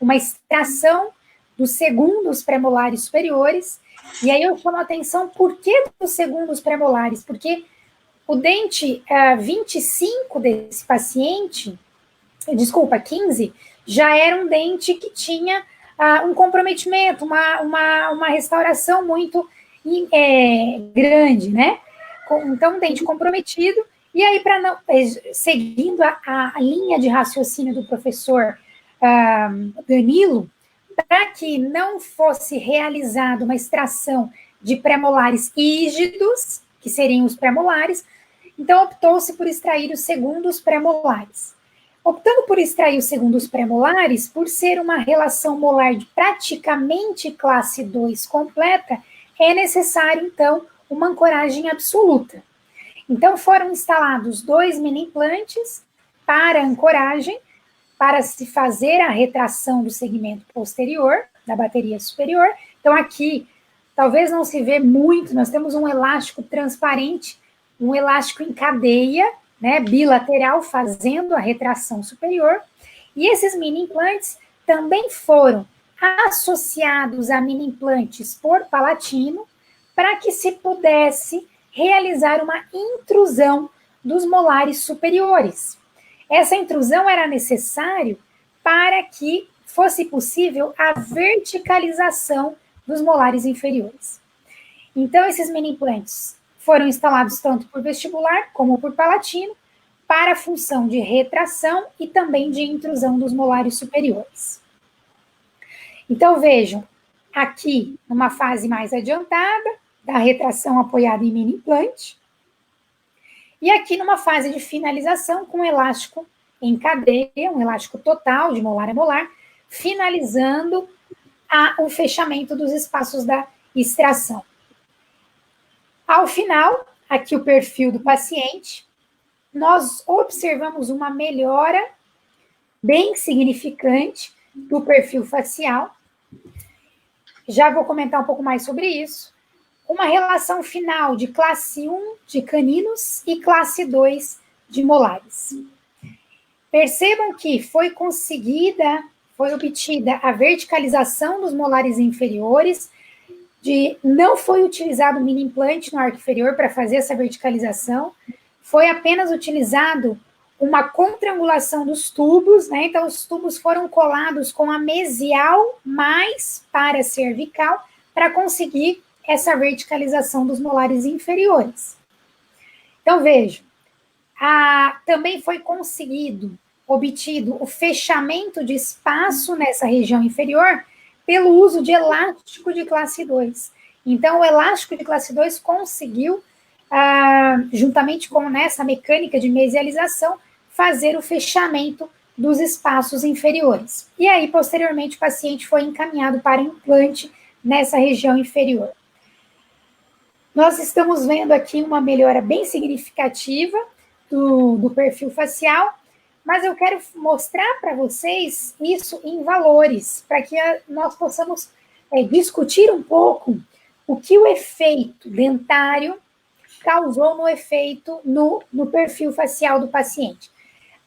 uma extração dos segundos premolares superiores. E aí eu chamo a atenção, por que dos segundos premolares? Porque o dente 25 desse paciente, 15, já era um dente que tinha um comprometimento, uma restauração muito grande, né? Então, um dente comprometido. E aí, seguindo a linha de raciocínio do professor Danilo, para que não fosse realizada uma extração de premolares rígidos, que seriam os premolares, então optou-se por extrair os segundos premolares. Optando por extrair os segundos premolares, por ser uma relação molar de praticamente classe 2 completa, é necessário, então, uma ancoragem absoluta. Então, foram instalados 2 mini-implantes para ancoragem, para se fazer a retração do segmento posterior, da bateria superior. Então, aqui, talvez não se vê muito, nós temos um elástico transparente, um elástico em cadeia, né, bilateral, fazendo a retração superior. E esses mini-implantes também foram associados a mini-implantes por palatino, para que se pudesse realizar uma intrusão dos molares superiores. Essa intrusão era necessária para que fosse possível a verticalização dos molares inferiores. Então, esses mini-implantes foram instalados tanto por vestibular como por palatino, para a função de retração e também de intrusão dos molares superiores. Então, vejam, aqui, numa fase mais adiantada, da retração apoiada em mini-implante, e aqui numa fase de finalização com elástico em cadeia, um elástico total de molar a molar, finalizando o fechamento dos espaços da extração. Ao final, aqui o perfil do paciente, nós observamos uma melhora bem significante do perfil facial. Já vou comentar um pouco mais sobre isso. Uma relação final de classe 1 de caninos e classe 2 de molares. Percebam que foi obtida a verticalização dos molares inferiores, não foi utilizado mini implante no arco inferior para fazer essa verticalização, foi apenas utilizado uma contrangulação dos tubos, né? Então os tubos foram colados com a mesial mais paracervical para conseguir essa verticalização dos molares inferiores. Então, vejam, também foi obtido o fechamento de espaço nessa região inferior pelo uso de elástico de classe 2. Então, o elástico de classe 2 conseguiu, juntamente com essa mecânica de mesialização, fazer o fechamento dos espaços inferiores. E aí, posteriormente, o paciente foi encaminhado para implante nessa região inferior. Nós estamos vendo aqui uma melhora bem significativa do perfil facial, mas eu quero mostrar para vocês isso em valores, para que nós possamos discutir um pouco o que o efeito dentário causou no efeito no perfil facial do paciente.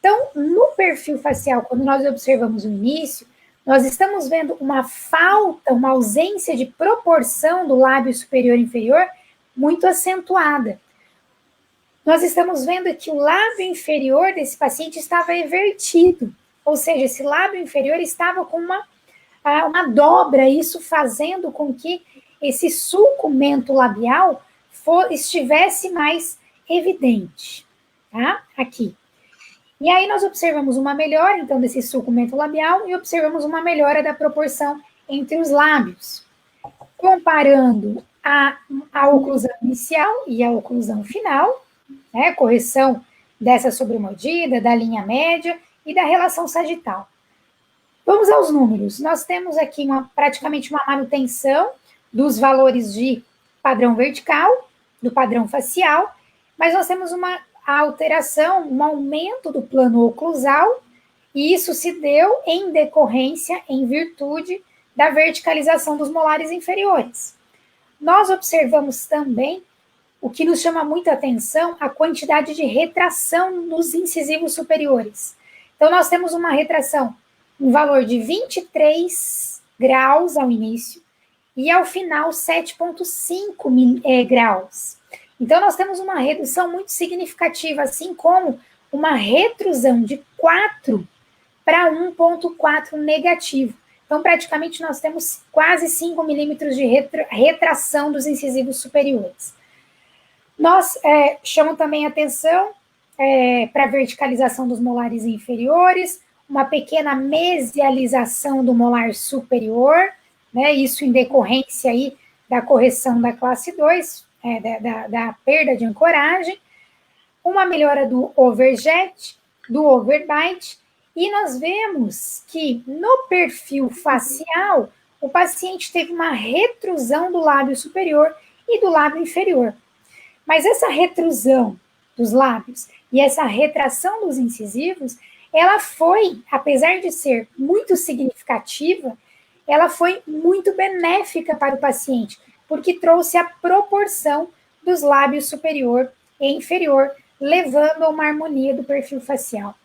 Então, no perfil facial, quando nós observamos o início, nós estamos vendo uma falta, uma ausência de proporção do lábio superior e inferior muito acentuada. Nós estamos vendo que o lábio inferior desse paciente estava evertido, ou seja, esse lábio inferior estava com uma dobra, isso fazendo com que esse sulco mentolabial estivesse mais evidente, tá? Aqui. E aí nós observamos uma melhora, então, desse sulco mentolabial e observamos uma melhora da proporção entre os lábios. Comparando a oclusão inicial e a oclusão final, né, correção dessa sobremordida, da linha média e da relação sagital. Vamos aos números. Nós temos aqui praticamente uma manutenção dos valores de padrão vertical, do padrão facial, mas nós temos uma alteração, um aumento do plano oclusal E isso se deu em decorrência, em virtude da verticalização dos molares inferiores. Nós observamos também, o que nos chama muita atenção, a quantidade de retração nos incisivos superiores. Então, nós temos uma retração em valor de 23 graus ao início e, ao final, 7,5 graus. Então, nós temos uma redução muito significativa, assim como uma retrusão de 4 para 1,4 negativo. Então, praticamente, nós temos quase 5 milímetros de retração dos incisivos superiores. Nós chamamos também atenção para a verticalização dos molares inferiores, uma pequena mesialização do molar superior, né, isso em decorrência aí da correção da classe 2, da perda de ancoragem, uma melhora do overjet, do overbite, e nós vemos que no perfil facial, o paciente teve uma retrusão do lábio superior e do lábio inferior. Mas essa retrusão dos lábios e essa retração dos incisivos, ela foi, apesar de ser muito significativa, ela foi muito benéfica para o paciente, porque trouxe a proporção dos lábios superior e inferior, levando a uma harmonia do perfil facial.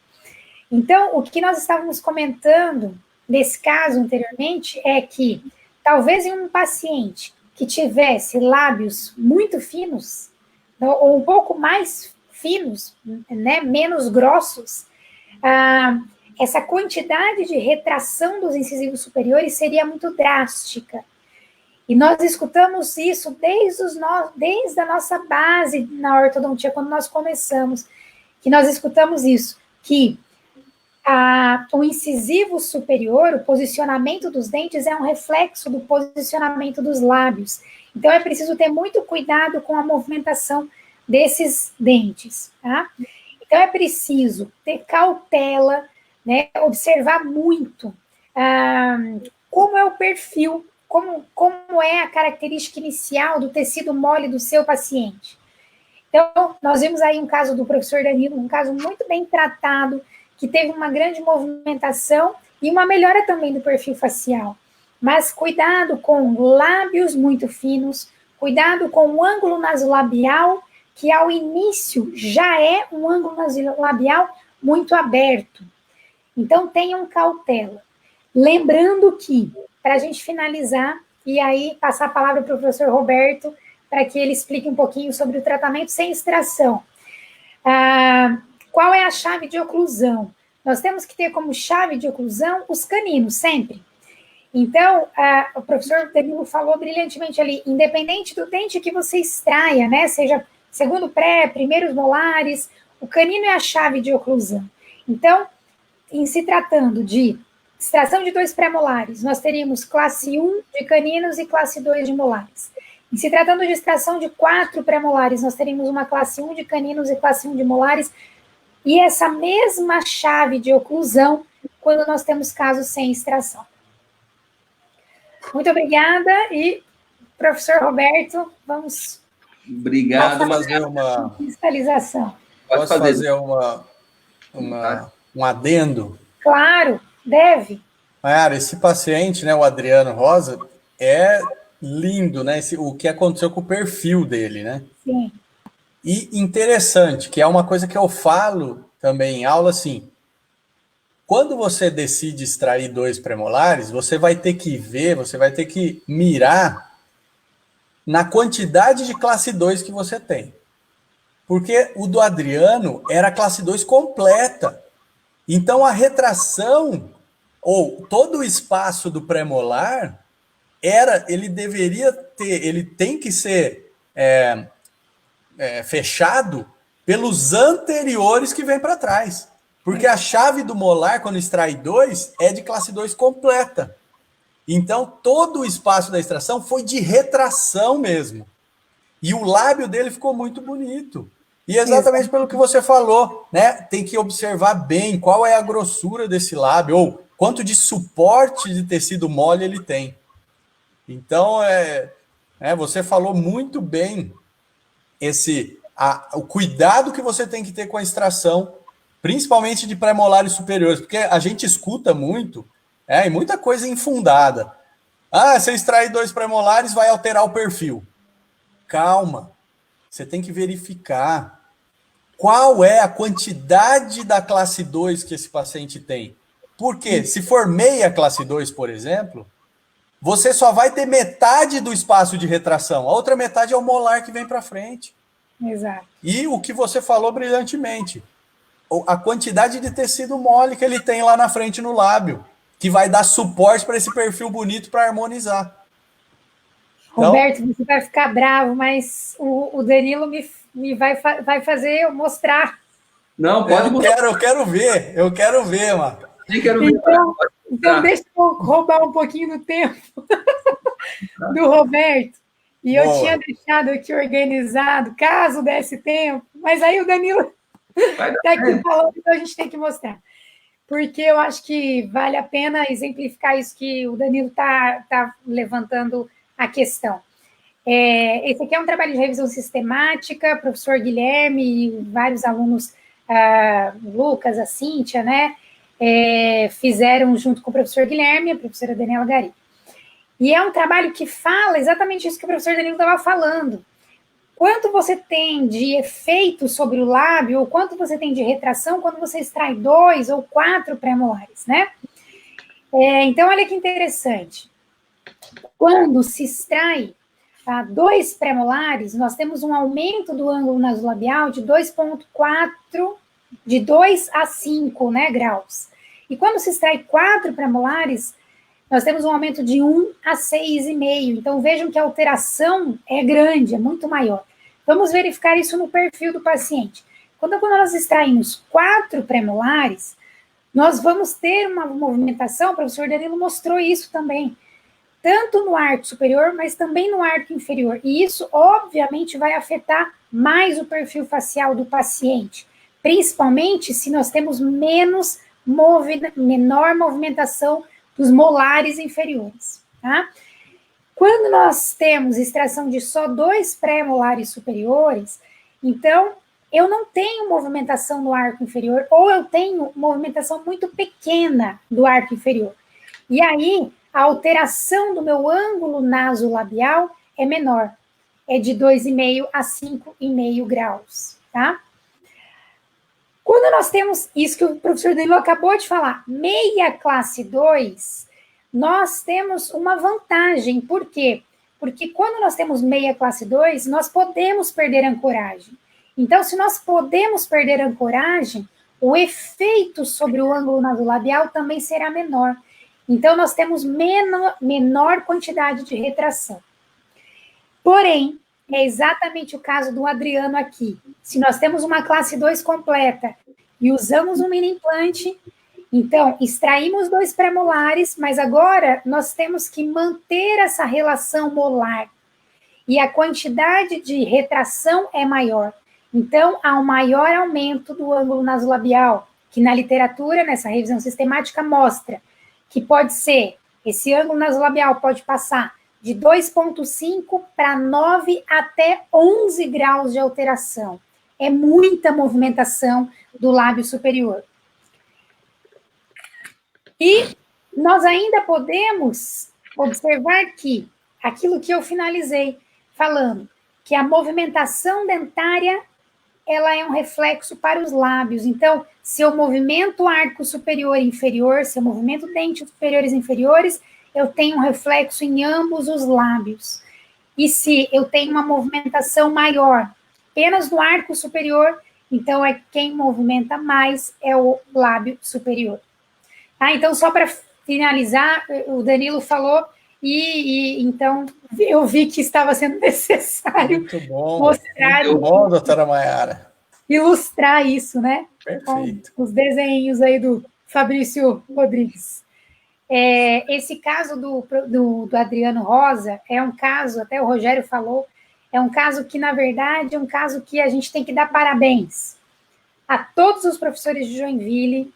Então, o que nós estávamos comentando nesse caso anteriormente é que, talvez em um paciente que tivesse lábios muito finos, ou um pouco mais finos, né, menos grossos, essa quantidade de retração dos incisivos superiores seria muito drástica. E nós escutamos isso desde a nossa base na ortodontia, quando nós começamos, que nós escutamos isso, que o incisivo superior, o posicionamento dos dentes é um reflexo do posicionamento dos lábios. Então, é preciso ter muito cuidado com a movimentação desses dentes, tá? Então, é preciso ter cautela, né, observar muito como é o perfil, como é a característica inicial do tecido mole do seu paciente. Então, nós vimos aí um caso do professor Danilo, um caso muito bem tratado, que teve uma grande movimentação e uma melhora também do perfil facial. Mas cuidado com lábios muito finos, cuidado com o ângulo nasolabial, que ao início já é um ângulo nasolabial muito aberto. Então, tenham cautela. Lembrando que, para a gente finalizar, e aí passar a palavra para o professor Roberto, para que ele explique um pouquinho sobre o tratamento sem extração. Qual é a chave de oclusão? Nós temos que ter como chave de oclusão os caninos, sempre. Então, o professor Danilo falou brilhantemente ali, independente do dente que você extraia, né, seja segundo pré, primeiros molares, o canino é a chave de oclusão. Então, em se tratando de extração de 2 pré-molares, nós teríamos classe 1 de caninos e classe 2 de molares. Em se tratando de extração de 4 pré-molares, nós teríamos uma classe 1 de caninos e classe 1 de molares, e essa mesma chave de oclusão quando nós temos casos sem extração. Muito obrigada, e professor Roberto, vamos... Obrigado. Fazer uma cristalização. Posso fazer um adendo? Claro, deve. Mayara, esse paciente, né, o Adriano Rosa, é lindo, né? O que aconteceu com o perfil dele, né? Sim. E interessante, que é uma coisa que eu falo também em aula, assim, quando você decide extrair 2 premolares, você vai ter que ver, você vai ter que mirar na quantidade de classe 2 que você tem. Porque o do Adriano era classe 2 completa. Então, a retração, ou todo o espaço do premolar, ele deveria ter, ele tem que ser fechado pelos anteriores que vem para trás. Porque a chave do molar, quando extrai 2, é de classe 2 completa. Então, todo o espaço da extração foi de retração mesmo. E o lábio dele ficou muito bonito. E exatamente pelo que você falou, né? Tem que observar bem qual é a grossura desse lábio, ou quanto de suporte de tecido mole ele tem. Então, você falou muito bem o cuidado que você tem que ter com a extração principalmente de pré-molares superiores, porque a gente escuta muito, e muita coisa infundada. Ah, se eu extrair 2 pré-molares, vai alterar o perfil. Calma, você tem que verificar qual é a quantidade da classe 2 que esse paciente tem. Porque se for meia classe 2, por exemplo, você só vai ter metade do espaço de retração. A outra metade é o molar que vem para frente. Exato. E o que você falou brilhantemente, a quantidade de tecido mole que ele tem lá na frente no lábio, que vai dar suporte para esse perfil bonito para harmonizar. Então, Roberto, você vai ficar bravo, mas o Danilo vai fazer eu mostrar. Não, pode mostrar. eu quero ver, mano. Eu quero ver. Então deixa eu roubar um pouquinho do tempo do Roberto. E eu tinha deixado aqui organizado, caso desse tempo, mas aí o Danilo está aqui falando, então a gente tem que mostrar. Porque eu acho que vale a pena exemplificar isso que o Danilo está levantando a questão. Esse aqui é um trabalho de revisão sistemática, professor Guilherme e vários alunos, Lucas, a Cíntia, né, fizeram junto com o professor Guilherme e a professora Daniela Gari. E é um trabalho que fala exatamente isso que o professor Danilo estava falando. Quanto você tem de efeito sobre o lábio, ou quanto você tem de retração quando você extrai 2 ou 4 pré-molares, né? Então, olha que interessante. Quando se extrai 2 pré-molares, nós temos um aumento do ângulo nasolabial de 2,4, de 2 a 5, né, graus. E quando se extrai 4 pré-molares, nós temos um aumento de 1 a 6,5. Então, vejam que a alteração é grande, é muito maior. Vamos verificar isso no perfil do paciente. Quando nós extraímos 4 pré-molares, nós vamos ter uma movimentação, o professor Danilo mostrou isso também, tanto no arco superior, mas também no arco inferior. E isso, obviamente, vai afetar mais o perfil facial do paciente, principalmente se nós temos menor movimentação dos molares inferiores, tá? Quando nós temos extração de só 2 pré-molares superiores, então eu não tenho movimentação no arco inferior, ou eu tenho movimentação muito pequena do arco inferior. E aí, a alteração do meu ângulo nasolabial é menor, é de 2,5 a 5,5 graus, tá? Quando nós temos isso que o professor Danilo acabou de falar, meia classe 2, nós temos uma vantagem. Por quê? Porque quando nós temos meia classe 2, nós podemos perder ancoragem. Então, se nós podemos perder ancoragem, o efeito sobre o ângulo nasolabial também será menor. Então, nós temos menor quantidade de retração. Porém, é exatamente o caso do Adriano aqui. Se nós temos uma classe 2 completa e usamos um mini implante, então, extraímos 2 pré-molares, mas agora nós temos que manter essa relação molar. E a quantidade de retração é maior. Então, há um maior aumento do ângulo nasolabial, que na literatura, nessa revisão sistemática, mostra que pode ser, esse ângulo nasolabial pode passar de 2,5 para 9 até 11 graus de alteração. É muita movimentação do lábio superior. E nós ainda podemos observar que, aquilo que eu finalizei falando, que a movimentação dentária, ela é um reflexo para os lábios. Então, se eu movimento o arco superior e inferior, se eu movimento dentes superiores e inferiores, eu tenho um reflexo em ambos os lábios. E se eu tenho uma movimentação maior apenas no arco superior, então quem movimenta mais é o lábio superior. Tá? Então, só para finalizar, o Danilo falou, e então eu vi que estava sendo necessário muito bom, mostrar. Muito bom, doutora Maiara. Ilustrar isso, né? Perfeito. Com os desenhos aí do Fabrício Rodrigues. Esse caso do Adriano Rosa é um caso, até o Rogério falou, é um caso que, na verdade, é um caso que a gente tem que dar parabéns a todos os professores de Joinville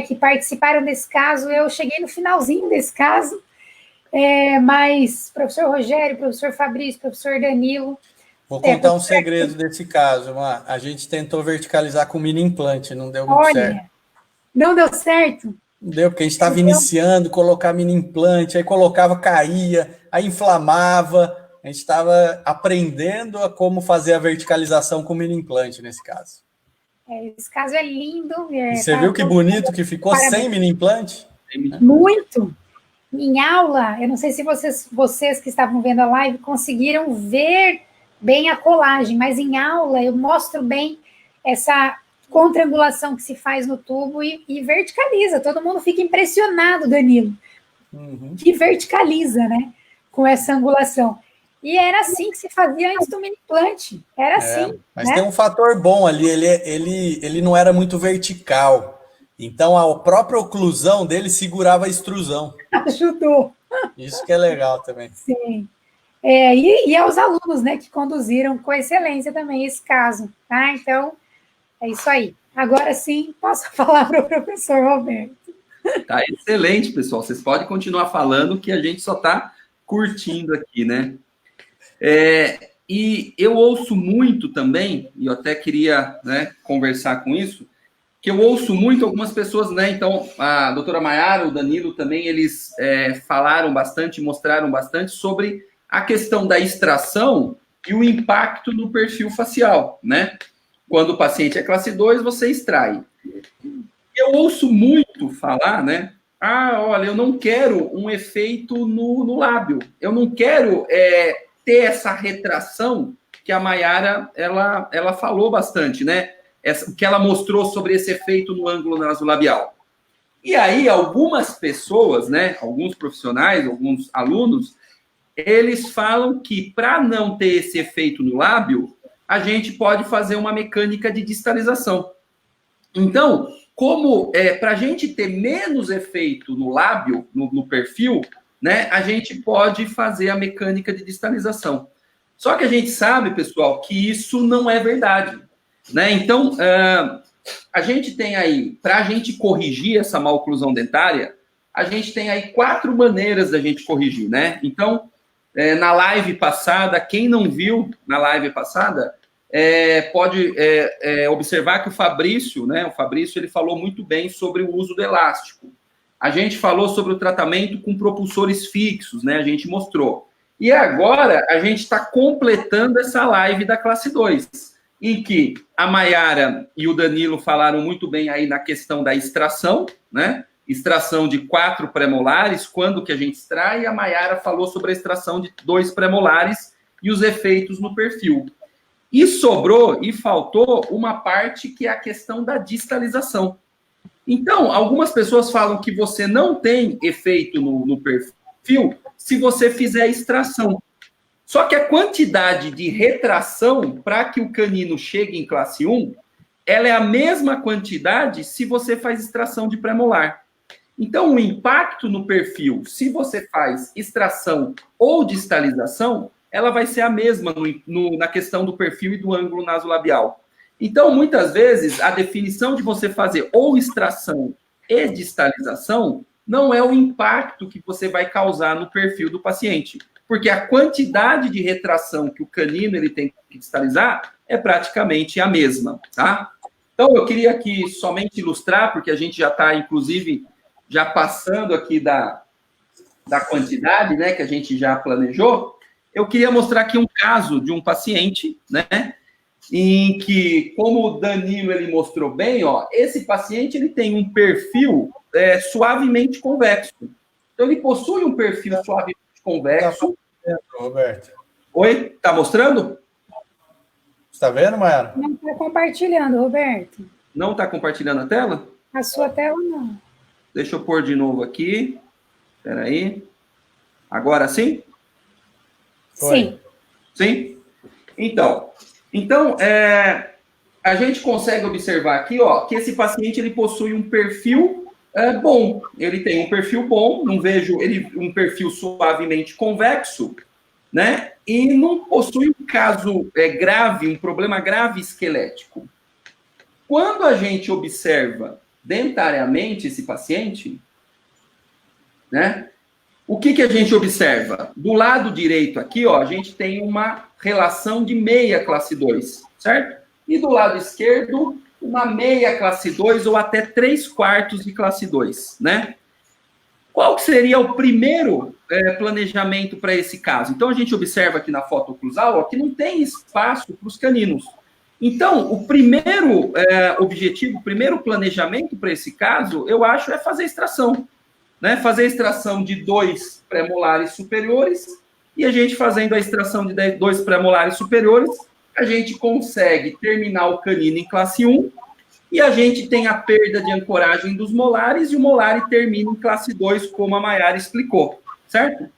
que participaram desse caso. Eu cheguei no finalzinho desse caso, mas professor Rogério, professor Fabrício, professor Danilo... Vou contar um segredo desse caso. A gente tentou verticalizar com mini implante, não deu muito certo. Não deu certo? Não deu, porque a gente estava iniciando, colocar mini implante, aí colocava, caía, aí inflamava. A gente estava aprendendo a como fazer a verticalização com mini implante nesse caso. Esse caso é lindo. E você viu que bonito que ficou sem mini implante? Muito. Em aula, eu não sei se vocês que estavam vendo a live conseguiram ver bem a colagem, mas em aula eu mostro bem essa contrangulação que se faz no tubo e verticaliza. Todo mundo fica impressionado, Danilo, que verticaliza, né, com essa angulação. E era assim que se fazia antes do mini implante. Era assim. Mas tem um fator bom ali, ele não era muito vertical. Então a própria oclusão dele segurava a extrusão. Ajudou. Isso que é legal também. Sim. E aos alunos, né, que conduziram com excelência também esse caso, tá? Então, é isso aí. Agora sim, passo a palavra para o professor Roberto. Tá excelente, pessoal. Vocês podem continuar falando que a gente só está curtindo aqui, né? E eu ouço muito também, e eu até queria, né, conversar com isso, que eu ouço muito algumas pessoas, né? Então, a doutora Maiara, o Danilo também, eles falaram bastante, mostraram bastante sobre a questão da extração e o impacto no perfil facial, né? Quando o paciente é classe 2, você extrai. Eu ouço muito falar, né? Olha, eu não quero um efeito no lábio. Eu não quero ter essa retração que a Maiara, ela falou bastante, né? O que ela mostrou sobre esse efeito no ângulo nasolabial. E aí, algumas pessoas, né? Alguns profissionais, alguns alunos, eles falam que para não ter esse efeito no lábio, a gente pode fazer uma mecânica de distalização. Então, como para a gente ter menos efeito no lábio, no perfil, né, a gente pode fazer a mecânica de distalização. Só que a gente sabe, pessoal, que isso não é verdade, né? Então, a gente tem aí, para a gente corrigir essa maloclusão dentária, a gente tem aí 4 maneiras da gente corrigir, né? Então, na live passada, quem não viu na live passada, pode observar que o Fabrício, né? O Fabrício, ele falou muito bem sobre o uso do elástico. A gente falou sobre o tratamento com propulsores fixos, né? A gente mostrou. E agora, a gente está completando essa live da classe 2, em que a Maiara e o Danilo falaram muito bem aí na questão da extração, né? Extração de 4 premolares, quando que a gente extrai, e a Maiara falou sobre a extração de 2 premolares e os efeitos no perfil. E sobrou e faltou uma parte que é a questão da distalização. Então, algumas pessoas falam que você não tem efeito no perfil se você fizer extração. Só que a quantidade de retração para que o canino chegue em classe 1, ela é a mesma quantidade se você faz extração de premolar. Então, o impacto no perfil, se você faz extração ou distalização, ela vai ser a mesma na questão do perfil e do ângulo nasolabial. Então, muitas vezes, a definição de você fazer ou extração e distalização não é o impacto que você vai causar no perfil do paciente, porque a quantidade de retração que o canino ele tem que distalizar é praticamente a mesma, tá? Então, eu queria aqui somente ilustrar, porque a gente já está, inclusive, já passando aqui da quantidade, né, que a gente já planejou. Eu queria mostrar aqui um caso de um paciente, né, em que, como o Danilo ele mostrou bem, ó, esse paciente ele tem um perfil suavemente convexo. Então, ele possui um perfil suavemente convexo. Roberto. Oi, tá mostrando? Está vendo, Maiara? Não está compartilhando, Roberto. Não está compartilhando a tela? A sua tela não. Deixa eu pôr de novo aqui. Espera aí. Agora sim? Sim. Sim? Então, a gente consegue observar aqui, ó, que esse paciente ele possui um perfil bom. Ele tem um perfil bom, não vejo ele um perfil suavemente convexo, né? E não possui um caso grave, um problema grave esquelético. Quando a gente observa dentariamente esse paciente, né? o que a gente observa? Do lado direito aqui, ó, a gente tem uma relação de meia classe 2, certo? E do lado esquerdo, uma meia classe 2 ou até 3/4 de classe 2, né? Qual que seria o primeiro planejamento para esse caso? Então, a gente observa aqui na foto oclusal ó, que não tem espaço para os caninos. Então, o primeiro objetivo, o primeiro planejamento para esse caso, eu acho, é fazer extração. Né? Fazer a extração de 2 pré-molares superiores, e a gente fazendo a extração de 2 pré-molares superiores, a gente consegue terminar o canino em classe 1, e a gente tem a perda de ancoragem dos molares, e o molar termina em classe 2, como a Maiara explicou, certo?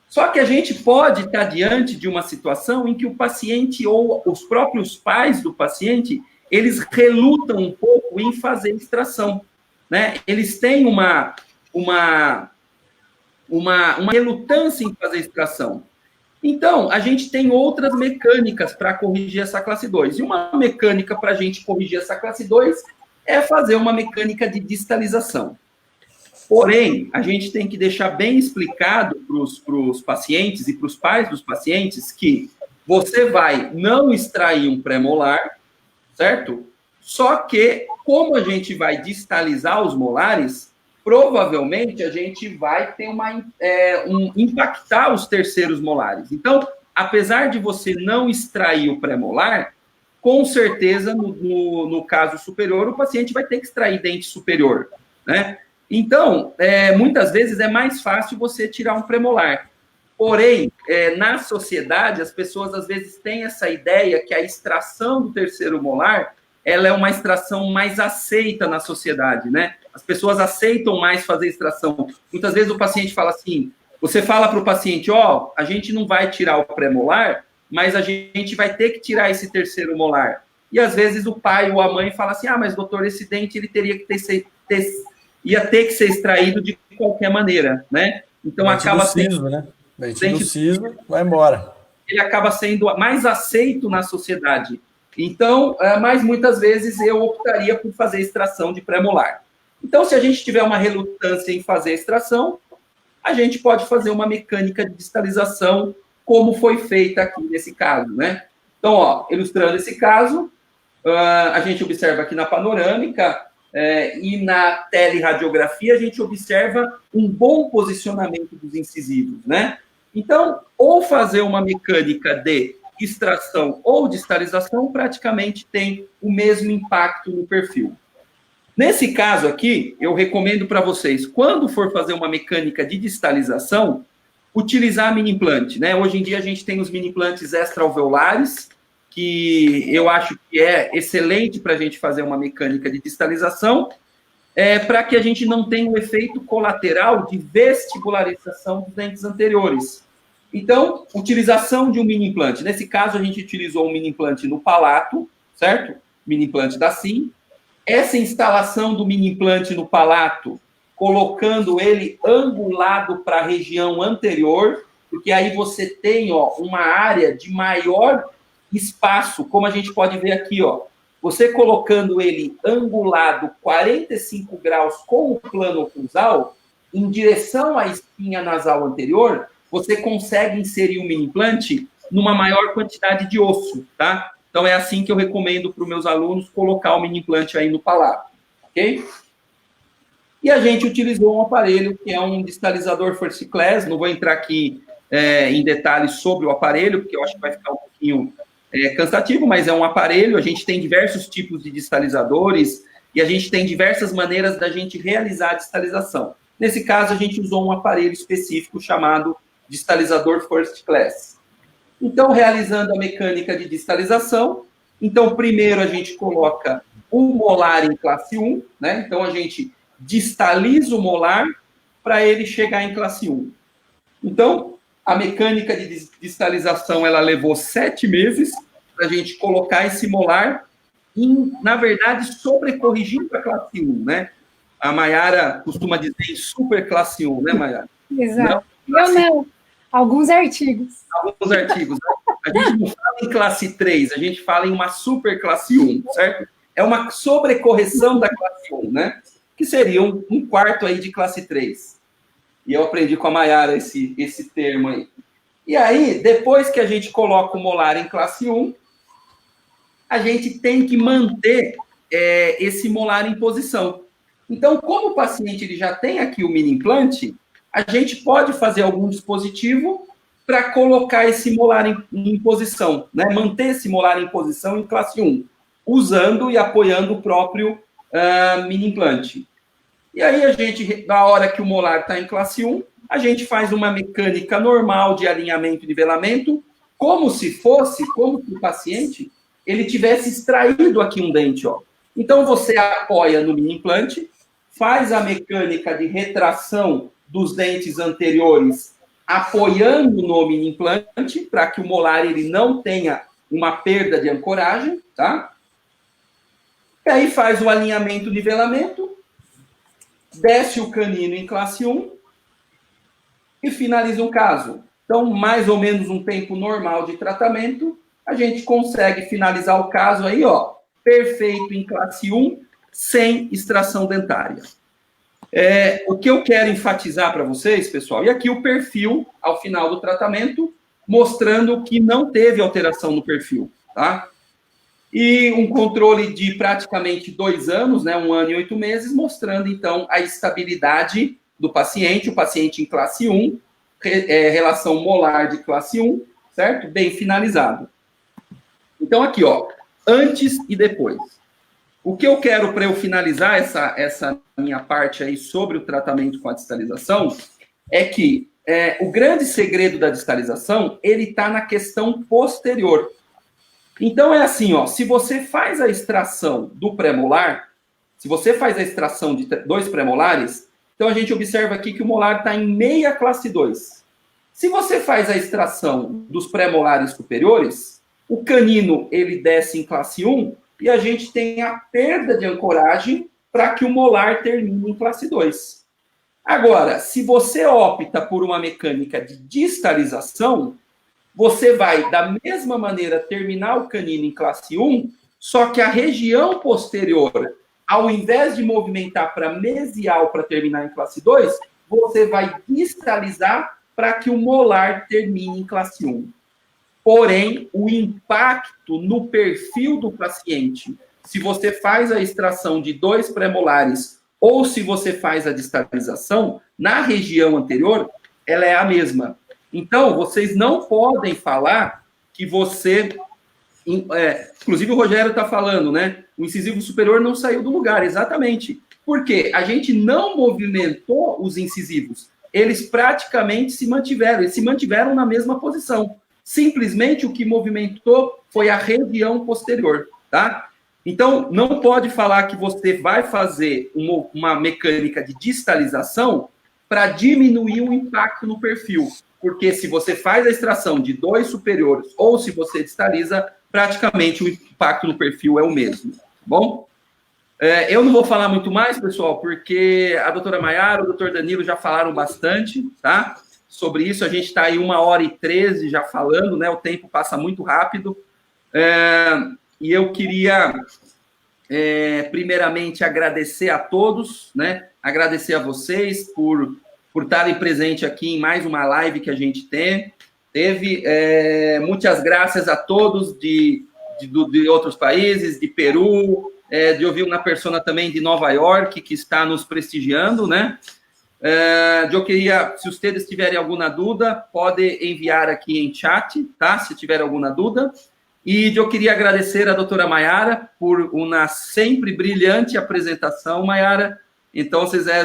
Só que a gente pode estar diante de uma situação em que o paciente ou os próprios pais do paciente, eles relutam um pouco em fazer extração, né? Eles têm uma relutância em fazer extração. Então, a gente tem outras mecânicas para corrigir essa classe 2. E uma mecânica para a gente corrigir essa classe 2 é fazer uma mecânica de distalização. Porém, a gente tem que deixar bem explicado para os pacientes e para os pais dos pacientes que você vai não extrair um pré-molar, certo? Só que, como a gente vai distalizar os molares, provavelmente a gente vai ter impactar os terceiros molares. Então, apesar de você não extrair o pré-molar, com certeza, no caso superior, o paciente vai ter que extrair dente superior, né? Então, muitas vezes é mais fácil você tirar um pré-molar. Porém, na sociedade, as pessoas às vezes têm essa ideia que a extração do terceiro molar, ela é uma extração mais aceita na sociedade, né? As pessoas aceitam mais fazer extração. Muitas vezes o paciente fala assim, você fala para o paciente, ó, a gente não vai tirar o pré-molar, mas a gente vai ter que tirar esse terceiro molar. E às vezes o pai ou a mãe fala assim, mas doutor, esse dente ele teria que ia ter que ser extraído de qualquer maneira, né? Então acaba sendo... né? Dente do siso, vai embora. Ele acaba sendo mais aceito na sociedade. Então, mas muitas vezes eu optaria por fazer extração de pré-molar. Então, se a gente tiver uma relutância em fazer extração, a gente pode fazer uma mecânica de distalização, como foi feita aqui nesse caso, né? Então, ó, ilustrando esse caso, a gente observa aqui na panorâmica e na teleradiografia, a gente observa um bom posicionamento dos incisivos, né? Então, ou fazer uma mecânica de extração ou distalização praticamente tem o mesmo impacto no perfil. Nesse caso aqui, eu recomendo para vocês, quando for fazer uma mecânica de distalização, utilizar mini implante, né? Hoje em dia a gente tem os mini implantes extra-alveolares, que eu acho que é excelente para a gente fazer uma mecânica de distalização, para que a gente não tenha um efeito colateral de vestibularização dos dentes anteriores. Então, utilização de um mini implante. Nesse caso, a gente utilizou um mini implante no palato, certo? Mini implante da Sim. Essa instalação do mini implante no palato, colocando ele angulado para a região anterior, porque aí você tem uma área de maior espaço, como a gente pode ver aqui, ó. Você colocando ele angulado 45 graus com o plano oclusal, em direção à espinha nasal anterior, você consegue inserir o mini implante numa maior quantidade de osso, tá? Então, é assim que eu recomendo para os meus alunos colocar o mini implante aí no palato, ok? E a gente utilizou um aparelho que é um distalizador first class, não vou entrar aqui em detalhes sobre o aparelho, porque eu acho que vai ficar um pouquinho cansativo, mas é um aparelho, a gente tem diversos tipos de distalizadores e a gente tem diversas maneiras da gente realizar a distalização. Nesse caso, a gente usou um aparelho específico chamado distalizador first class. Então, realizando a mecânica de distalização, então, primeiro a gente coloca o molar em classe 1, né? Então, a gente distaliza o molar para ele chegar em classe 1. Então, a mecânica de distalização, ela levou 7 meses para a gente colocar esse molar, na verdade, sobrecorrigindo a classe 1, né? A Maiara costuma dizer super classe 1, né, Maiara? Exato. Não. Alguns artigos. Alguns artigos. A gente não fala em classe 3, a gente fala em uma super classe 1, certo? É uma sobrecorreção da classe 1, né? Que seria um quarto aí de classe 3. E eu aprendi com a Maiara esse termo aí. E aí, depois que a gente coloca o molar em classe 1, a gente tem que manter esse molar em posição. Então, como o paciente ele já tem aqui o mini implante, a gente pode fazer algum dispositivo para colocar esse molar em posição, né? Manter esse molar em posição em classe 1, usando e apoiando o próprio mini implante. E aí, a gente, na hora que o molar está em classe 1, a gente faz uma mecânica normal de alinhamento e nivelamento, como se o paciente ele tivesse extraído aqui um dente, ó. Então, você apoia no mini implante, faz a mecânica de retração dos dentes anteriores, apoiando no mini implante, para que o molar ele não tenha uma perda de ancoragem, tá? E aí faz o alinhamento e nivelamento, desce o canino em classe 1 e finaliza um caso. Então, mais ou menos um tempo normal de tratamento, a gente consegue finalizar o caso aí, ó, perfeito em classe 1, sem extração dentária. O que eu quero enfatizar para vocês, pessoal, e aqui o perfil ao final do tratamento, mostrando que não teve alteração no perfil, tá? E um controle de praticamente 2 anos, né, 1 ano e 8 meses, mostrando, então, a estabilidade do paciente, o paciente em classe 1, relação molar de classe 1, certo? Bem finalizado. Então, aqui, ó, antes e depois. O que eu quero para eu finalizar essa minha parte aí sobre o tratamento com a distalização é que o grande segredo da distalização, ele está na questão posterior. Então, é assim, ó, se você faz a extração do pré-molar, se você faz a extração de 2 pré-molares, então a gente observa aqui que o molar está em meia classe 2. Se você faz a extração dos pré-molares superiores, o canino, ele desce em classe 1 e a gente tem a perda de ancoragem para que o molar termine em classe 2. Agora, se você opta por uma mecânica de distalização, você vai, da mesma maneira, terminar o canino em classe 1, só que a região posterior, ao invés de movimentar para mesial para terminar em classe 2, você vai distalizar para que o molar termine em classe 1. Porém, o impacto no perfil do paciente, se você faz a extração de 2 pré-molares ou se você faz a distalização, na região anterior, ela é a mesma. Então, vocês não podem falar que você... inclusive, o Rogério está falando, né? O incisivo superior não saiu do lugar, exatamente. Por quê? A gente não movimentou os incisivos. Eles praticamente se mantiveram. Eles se mantiveram na mesma posição. Simplesmente o que movimentou foi a região posterior, tá? Então, não pode falar que você vai fazer uma mecânica de distalização para diminuir o impacto no perfil. Porque se você faz a extração de 2 superiores ou se você distaliza, praticamente o impacto no perfil é o mesmo, tá bom? Eu não vou falar muito mais, pessoal, porque a doutora Maiara, o doutor Danilo já falaram bastante, tá? Sobre isso, a gente está aí 1h13 já falando, né? O tempo passa muito rápido. E eu queria, primeiramente, agradecer a todos, né? Agradecer a vocês por estarem presentes aqui em mais uma live que a gente teve. Muitas graças a todos de outros países, de Peru, de ouvir uma pessoa também de Nova York, que está nos prestigiando, né? Eu queria, se vocês tiverem alguma dúvida, pode enviar aqui em chat, tá? Se tiver alguma dúvida. E eu queria agradecer a doutora Maiara por uma sempre brilhante apresentação, Maiara. Então, é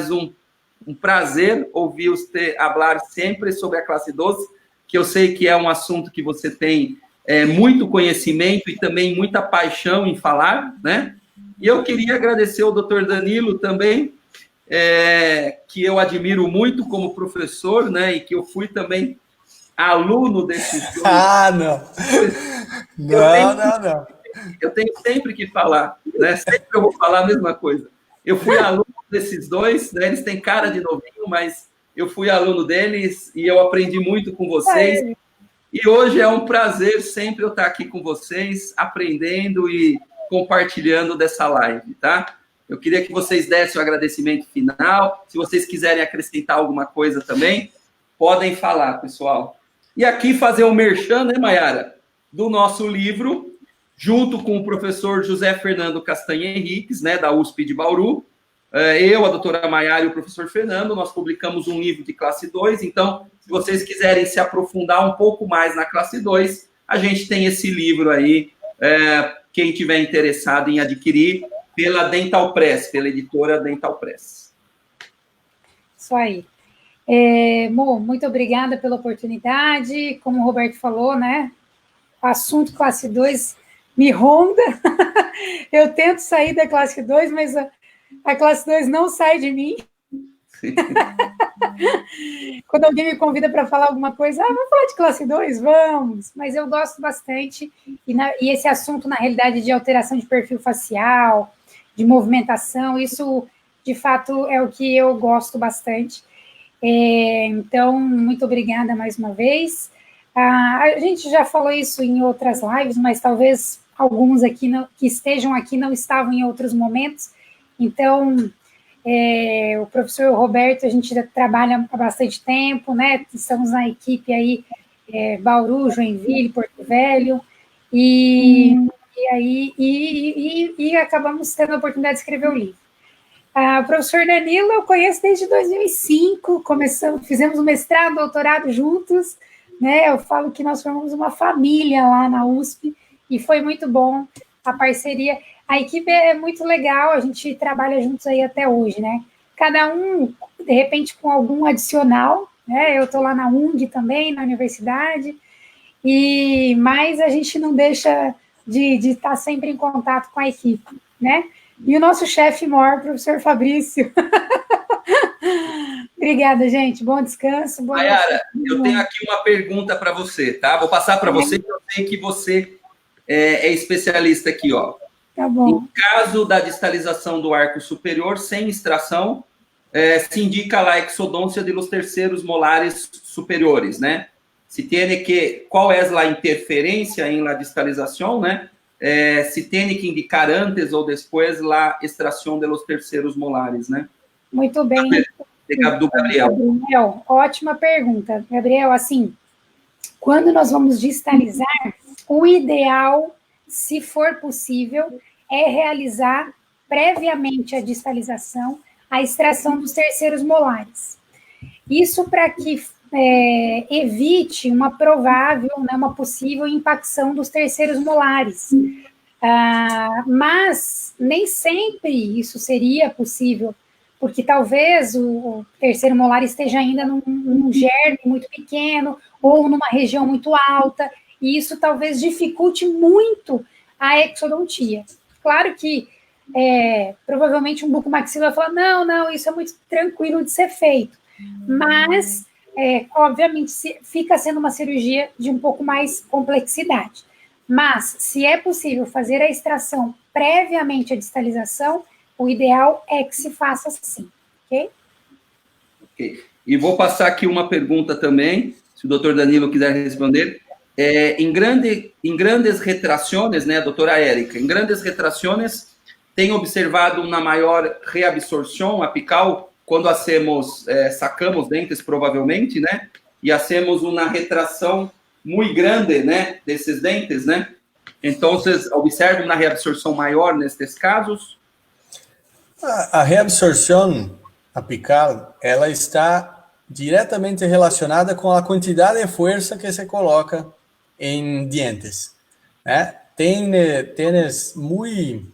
um prazer ouvir você falar sempre sobre a classe 12, que eu sei que é um assunto que você tem muito conhecimento e também muita paixão em falar, né? E eu queria agradecer ao doutor Danilo também, que eu admiro muito como professor, né? E que eu fui também aluno desses dois. Ah, não. Não. Eu tenho sempre que falar, né? Sempre eu vou falar a mesma coisa. Eu fui aluno desses dois, né? Eles têm cara de novinho, mas eu fui aluno deles e eu aprendi muito com vocês. E hoje é um prazer sempre eu estar aqui com vocês, aprendendo e compartilhando dessa live, tá? Eu queria que vocês dessem o agradecimento final. Se vocês quiserem acrescentar alguma coisa também, podem falar, pessoal. E aqui fazer o merchan, né, Mayara, do nosso livro, junto com o professor José Fernando Castanha Henriques, né, da USP de Bauru. Eu, a doutora Mayara e o professor Fernando, nós publicamos um livro de classe 2, então, se vocês quiserem se aprofundar um pouco mais na classe 2, a gente tem esse livro aí, quem tiver interessado em adquirir, pela Dental Press, pela editora Dental Press. Isso aí. Mo, muito obrigada pela oportunidade. Como o Roberto falou, né? O assunto classe 2 me ronda. Eu tento sair da classe 2, mas a classe 2 não sai de mim. Quando alguém me convida para falar alguma coisa, vamos falar de classe 2? Vamos! Mas eu gosto bastante, e esse assunto, na realidade, de alteração de perfil facial, de movimentação, isso, de fato, é o que eu gosto bastante. Então, muito obrigada mais uma vez. A gente já falou isso em outras lives, mas talvez alguns aqui que estejam aqui não estavam em outros momentos. Então, o professor Roberto, a gente já trabalha há bastante tempo, né? Estamos na equipe aí, Bauru, Joinville, Porto Velho, e acabamos tendo a oportunidade de escrever o livro. O professor Danilo eu conheço desde 2005, fizemos um mestrado, doutorado juntos, né? Eu falo que nós formamos uma família lá na USP, e foi muito bom a parceria. A equipe é muito legal, a gente trabalha juntos aí até hoje, né? Cada um, de repente, com algum adicional, né? Eu estou lá na UNG também, na universidade, mas a gente não deixa de estar sempre em contato com a equipe, né? E o nosso chefe maior, professor Fabrício. Obrigada, gente. Bom descanso. Mayara, eu tenho aqui uma pergunta para você, tá? Vou passar para você, porque eu sei que você é especialista aqui, ó. Tá bom. Em caso da distalização do arco superior sem extração, se indica a exodôncia de los terceiros molares superiores, né? Se tiene que, qual é a interferência em la distalização, né? Se tem que indicar antes ou depois a extração de los terceiros molares, né? Muito bem. Do Gabriel. Gabriel, ótima pergunta. Gabriel, assim, quando nós vamos distalizar, o ideal, se for possível, é realizar previamente a distalização, a extração dos terceiros molares. Isso para que evite uma provável, né, uma possível impacção dos terceiros molares. Mas nem sempre isso seria possível, porque talvez o terceiro molar esteja ainda num germe muito pequeno ou numa região muito alta, e isso talvez dificulte muito a exodontia. Claro que provavelmente um bucomaxilo vai falar, não, isso é muito tranquilo de ser feito, mas obviamente fica sendo uma cirurgia de um pouco mais complexidade. Mas, se é possível fazer a extração previamente à distalização, o ideal é que se faça assim, ok? Ok. E vou passar aqui uma pergunta também, se o doutor Danilo quiser responder. Em grandes retrações, né, doutora Érica, em grandes retrações, tem observado uma maior reabsorção apical quando sacamos dentes, provavelmente, né, e hacemos uma retração muito grande, né, desses dentes, né? Então, vocês observam uma reabsorção maior nestes casos? A reabsorção apical, ela está diretamente relacionada com a quantidade de força que se coloca em dientes, né? Tienes muito...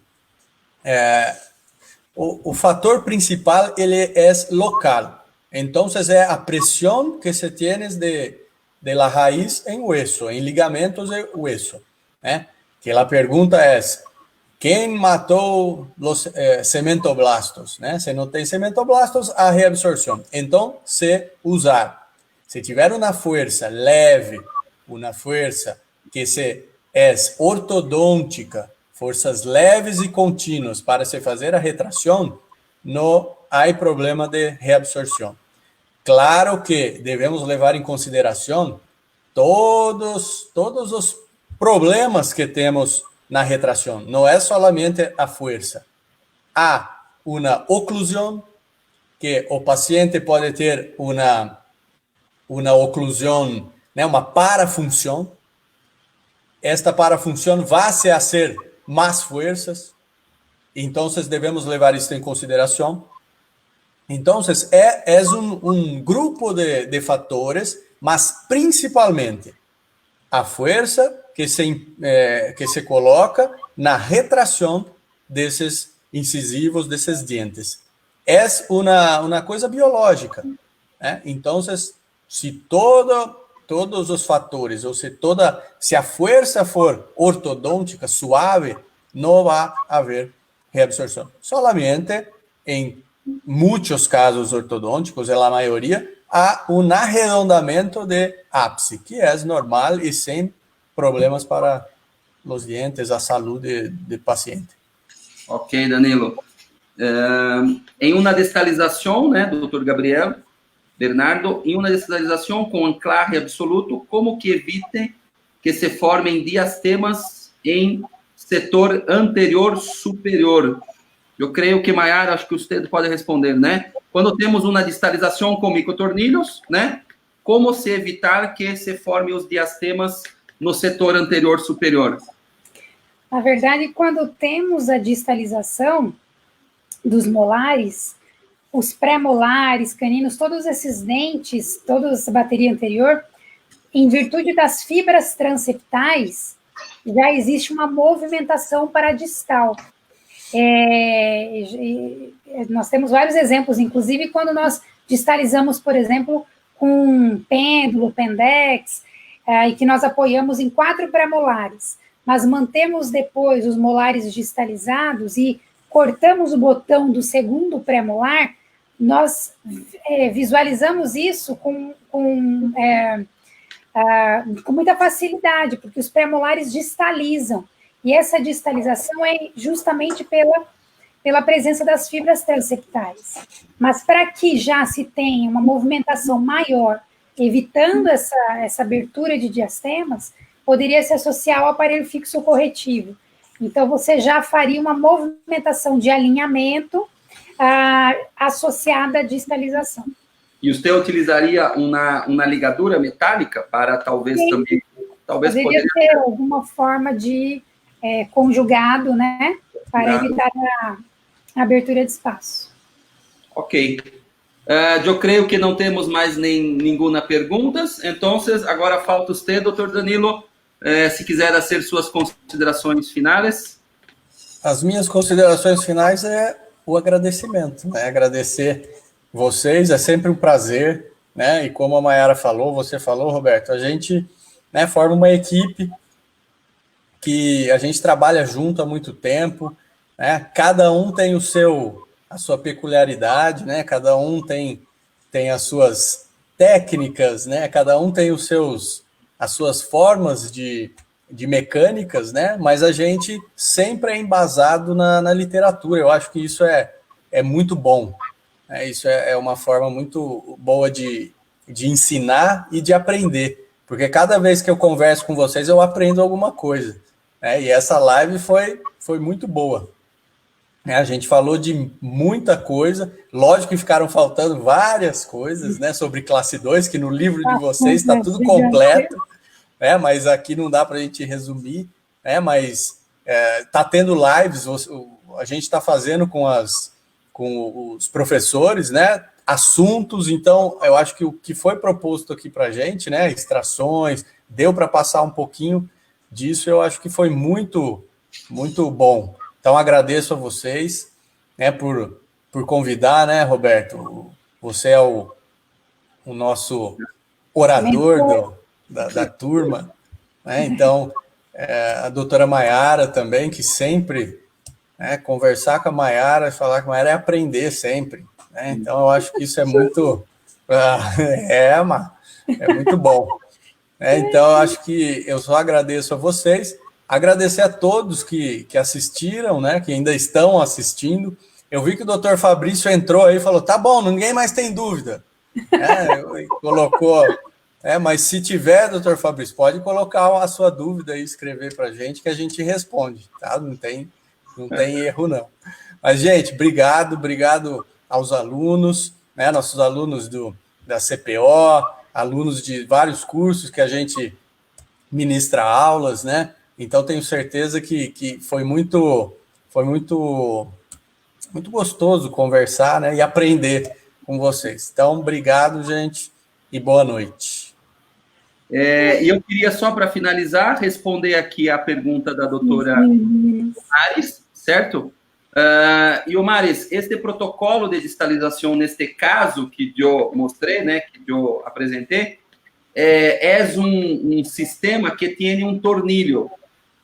o fator principal, ele é local. Então, é a pressão que se tienes de la raiz em hueso, em ligamentos de hueso, né? Que a pergunta é, quem matou os cementoblastos, né? Se não tem cementoblastos, a reabsorção. Então, se tiver uma força leve, uma força que é ortodôntica, forças leves e contínuas para se fazer a retração, não há problema de reabsorção. Claro que devemos levar em consideração todos os problemas que temos na retração. Não é somente a força. Há uma oclusão, que o paciente pode ter uma oclusão, né, uma parafunção. Esta parafunção vai a ser mais forças, então devemos levar isso em consideração. Então, é um grupo de fatores, mas principalmente a força que se coloca na retração desses incisivos, desses dentes. É uma coisa biológica, né? Então, se todos os fatores, ou se a força for ortodôntica, suave, não vai haver reabsorção. Solamente em muitos casos ortodônticos, na maioria, há um arredondamento de ápice, que é normal e sem problemas para os dientes, a saúde do paciente. Ok, Danilo. Em uma destalização, né, do Dr. Gabriel Bernardo, em uma destalização com anclaje absoluto, como que evite que se formem diastemas em setor anterior superior? Eu creio que, Mayara, acho que você pode responder, né? Quando temos uma distalização com microtornilhos, né? Como se evitar que se formem os diastemas no setor anterior superior? Na verdade, quando temos a distalização dos molares, os pré-molares, caninos, todos esses dentes, toda essa bateria anterior, em virtude das fibras transeptais, já existe uma movimentação para a distal. Nós temos vários exemplos, inclusive quando nós distalizamos, por exemplo, com pêndulo, pendex, e que nós apoiamos em 4 pré-molares, mas mantemos depois os molares distalizados e cortamos o botão do segundo pré-molar, nós visualizamos isso com muita facilidade, porque os pré-molares distalizam. E essa distalização é justamente pela presença das fibras transeptais. Mas para que já se tenha uma movimentação maior, evitando essa abertura de diastemas, poderia se associar ao aparelho fixo corretivo. Então, você já faria uma movimentação de alinhamento associada à distalização. E você utilizaria uma ligadura metálica para talvez Sim. também... Poderia ter alguma forma de conjugado, né? Para evitar a abertura de espaço. Ok. Eu creio que não temos mais nenhuma perguntas. Então, agora falta você, doutor Danilo, se quiser fazer suas considerações finais. As minhas considerações finais é o agradecimento, né? Agradecer vocês, é sempre um prazer, né? E como a Mayara falou, você falou, Roberto, a gente, né, forma uma equipe que a gente trabalha junto há muito tempo, né? Cada um tem a sua peculiaridade, né? Cada um tem as suas técnicas, né? Cada um tem as suas formas de mecânicas, né? Mas a gente sempre é embasado na literatura. Eu acho que isso é muito bom. Isso é uma forma muito boa de ensinar e de aprender, porque cada vez que eu converso com vocês, eu aprendo alguma coisa. E essa live foi muito boa. A gente falou de muita coisa, lógico que ficaram faltando várias coisas, né, sobre classe 2, que no livro de vocês está tudo completo, né, mas aqui não dá para a gente resumir, né, mas está tendo lives, a gente está fazendo com os professores, né, assuntos, então eu acho que o que foi proposto aqui para a gente, né, extrações, deu para passar um pouquinho disso, eu acho que foi muito, muito bom. Então, agradeço a vocês, né, por convidar, né, Roberto? Você é o nosso orador da turma, né? Então, a doutora Mayara também, que sempre, né, conversar com a Mayara e falar com a Mayara é aprender sempre, né? Então, eu acho que isso é muito... é muito bom. Então, eu acho que eu só agradeço a vocês, agradecer a todos que assistiram, né, que ainda estão assistindo. Eu vi que o doutor Fabrício entrou aí e falou, tá bom, ninguém mais tem dúvida. Colocou, mas se tiver, doutor Fabrício, pode colocar a sua dúvida e escrever para a gente que a gente responde, tá? Não tem erro, não. Mas, gente, obrigado aos alunos, né, nossos alunos da CPO, alunos de vários cursos que a gente ministra aulas, né? Então, tenho certeza que foi muito gostoso conversar, né, e aprender com vocês. Então, obrigado, gente, e boa noite. E eu queria, só para finalizar, responder aqui a pergunta da doutora Maris, certo? Maris, este protocolo de digitalização, neste caso que eu mostrei, né, que eu apresentei, é um sistema que tem um tornilho.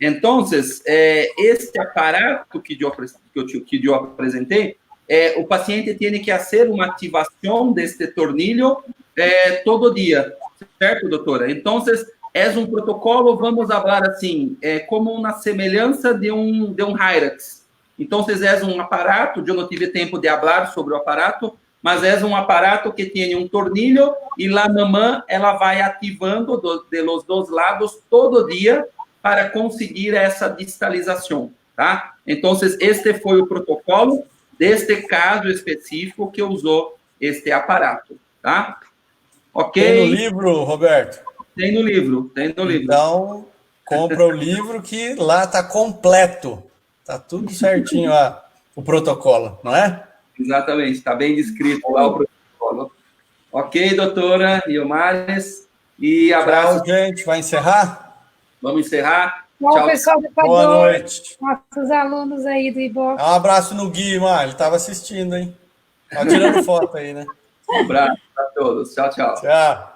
Então, este aparato que eu apresentei, o paciente tem que fazer uma ativação deste tornilho todo dia, certo, doutora? Então, é um protocolo, vamos falar assim, como uma semelhança de um Hyrax. Então, é um aparato, eu não tive tempo de falar sobre o aparato, mas é um aparato que tem um tornilho e a mamã, ela vai ativando dos dois lados todo dia para conseguir essa distalização, tá? Então, este foi o protocolo deste caso específico que usou este aparato, tá? Ok? Tem no livro, Roberto? Tem no livro. Então, compra o livro que lá está completo. Está tudo certinho o protocolo, não é? Exatamente, está bem descrito lá o protocolo. Ok, doutora Iomares? E abraço. Tchau, gente. Vai encerrar? Vamos encerrar. Tchau, pessoal do Equador. Boa noite. Nossos alunos aí do IBOX. Um abraço no Gui, mano. Ele estava assistindo, hein? Tá tirando foto aí, né? Um abraço a todos. Tchau, tchau. Tchau.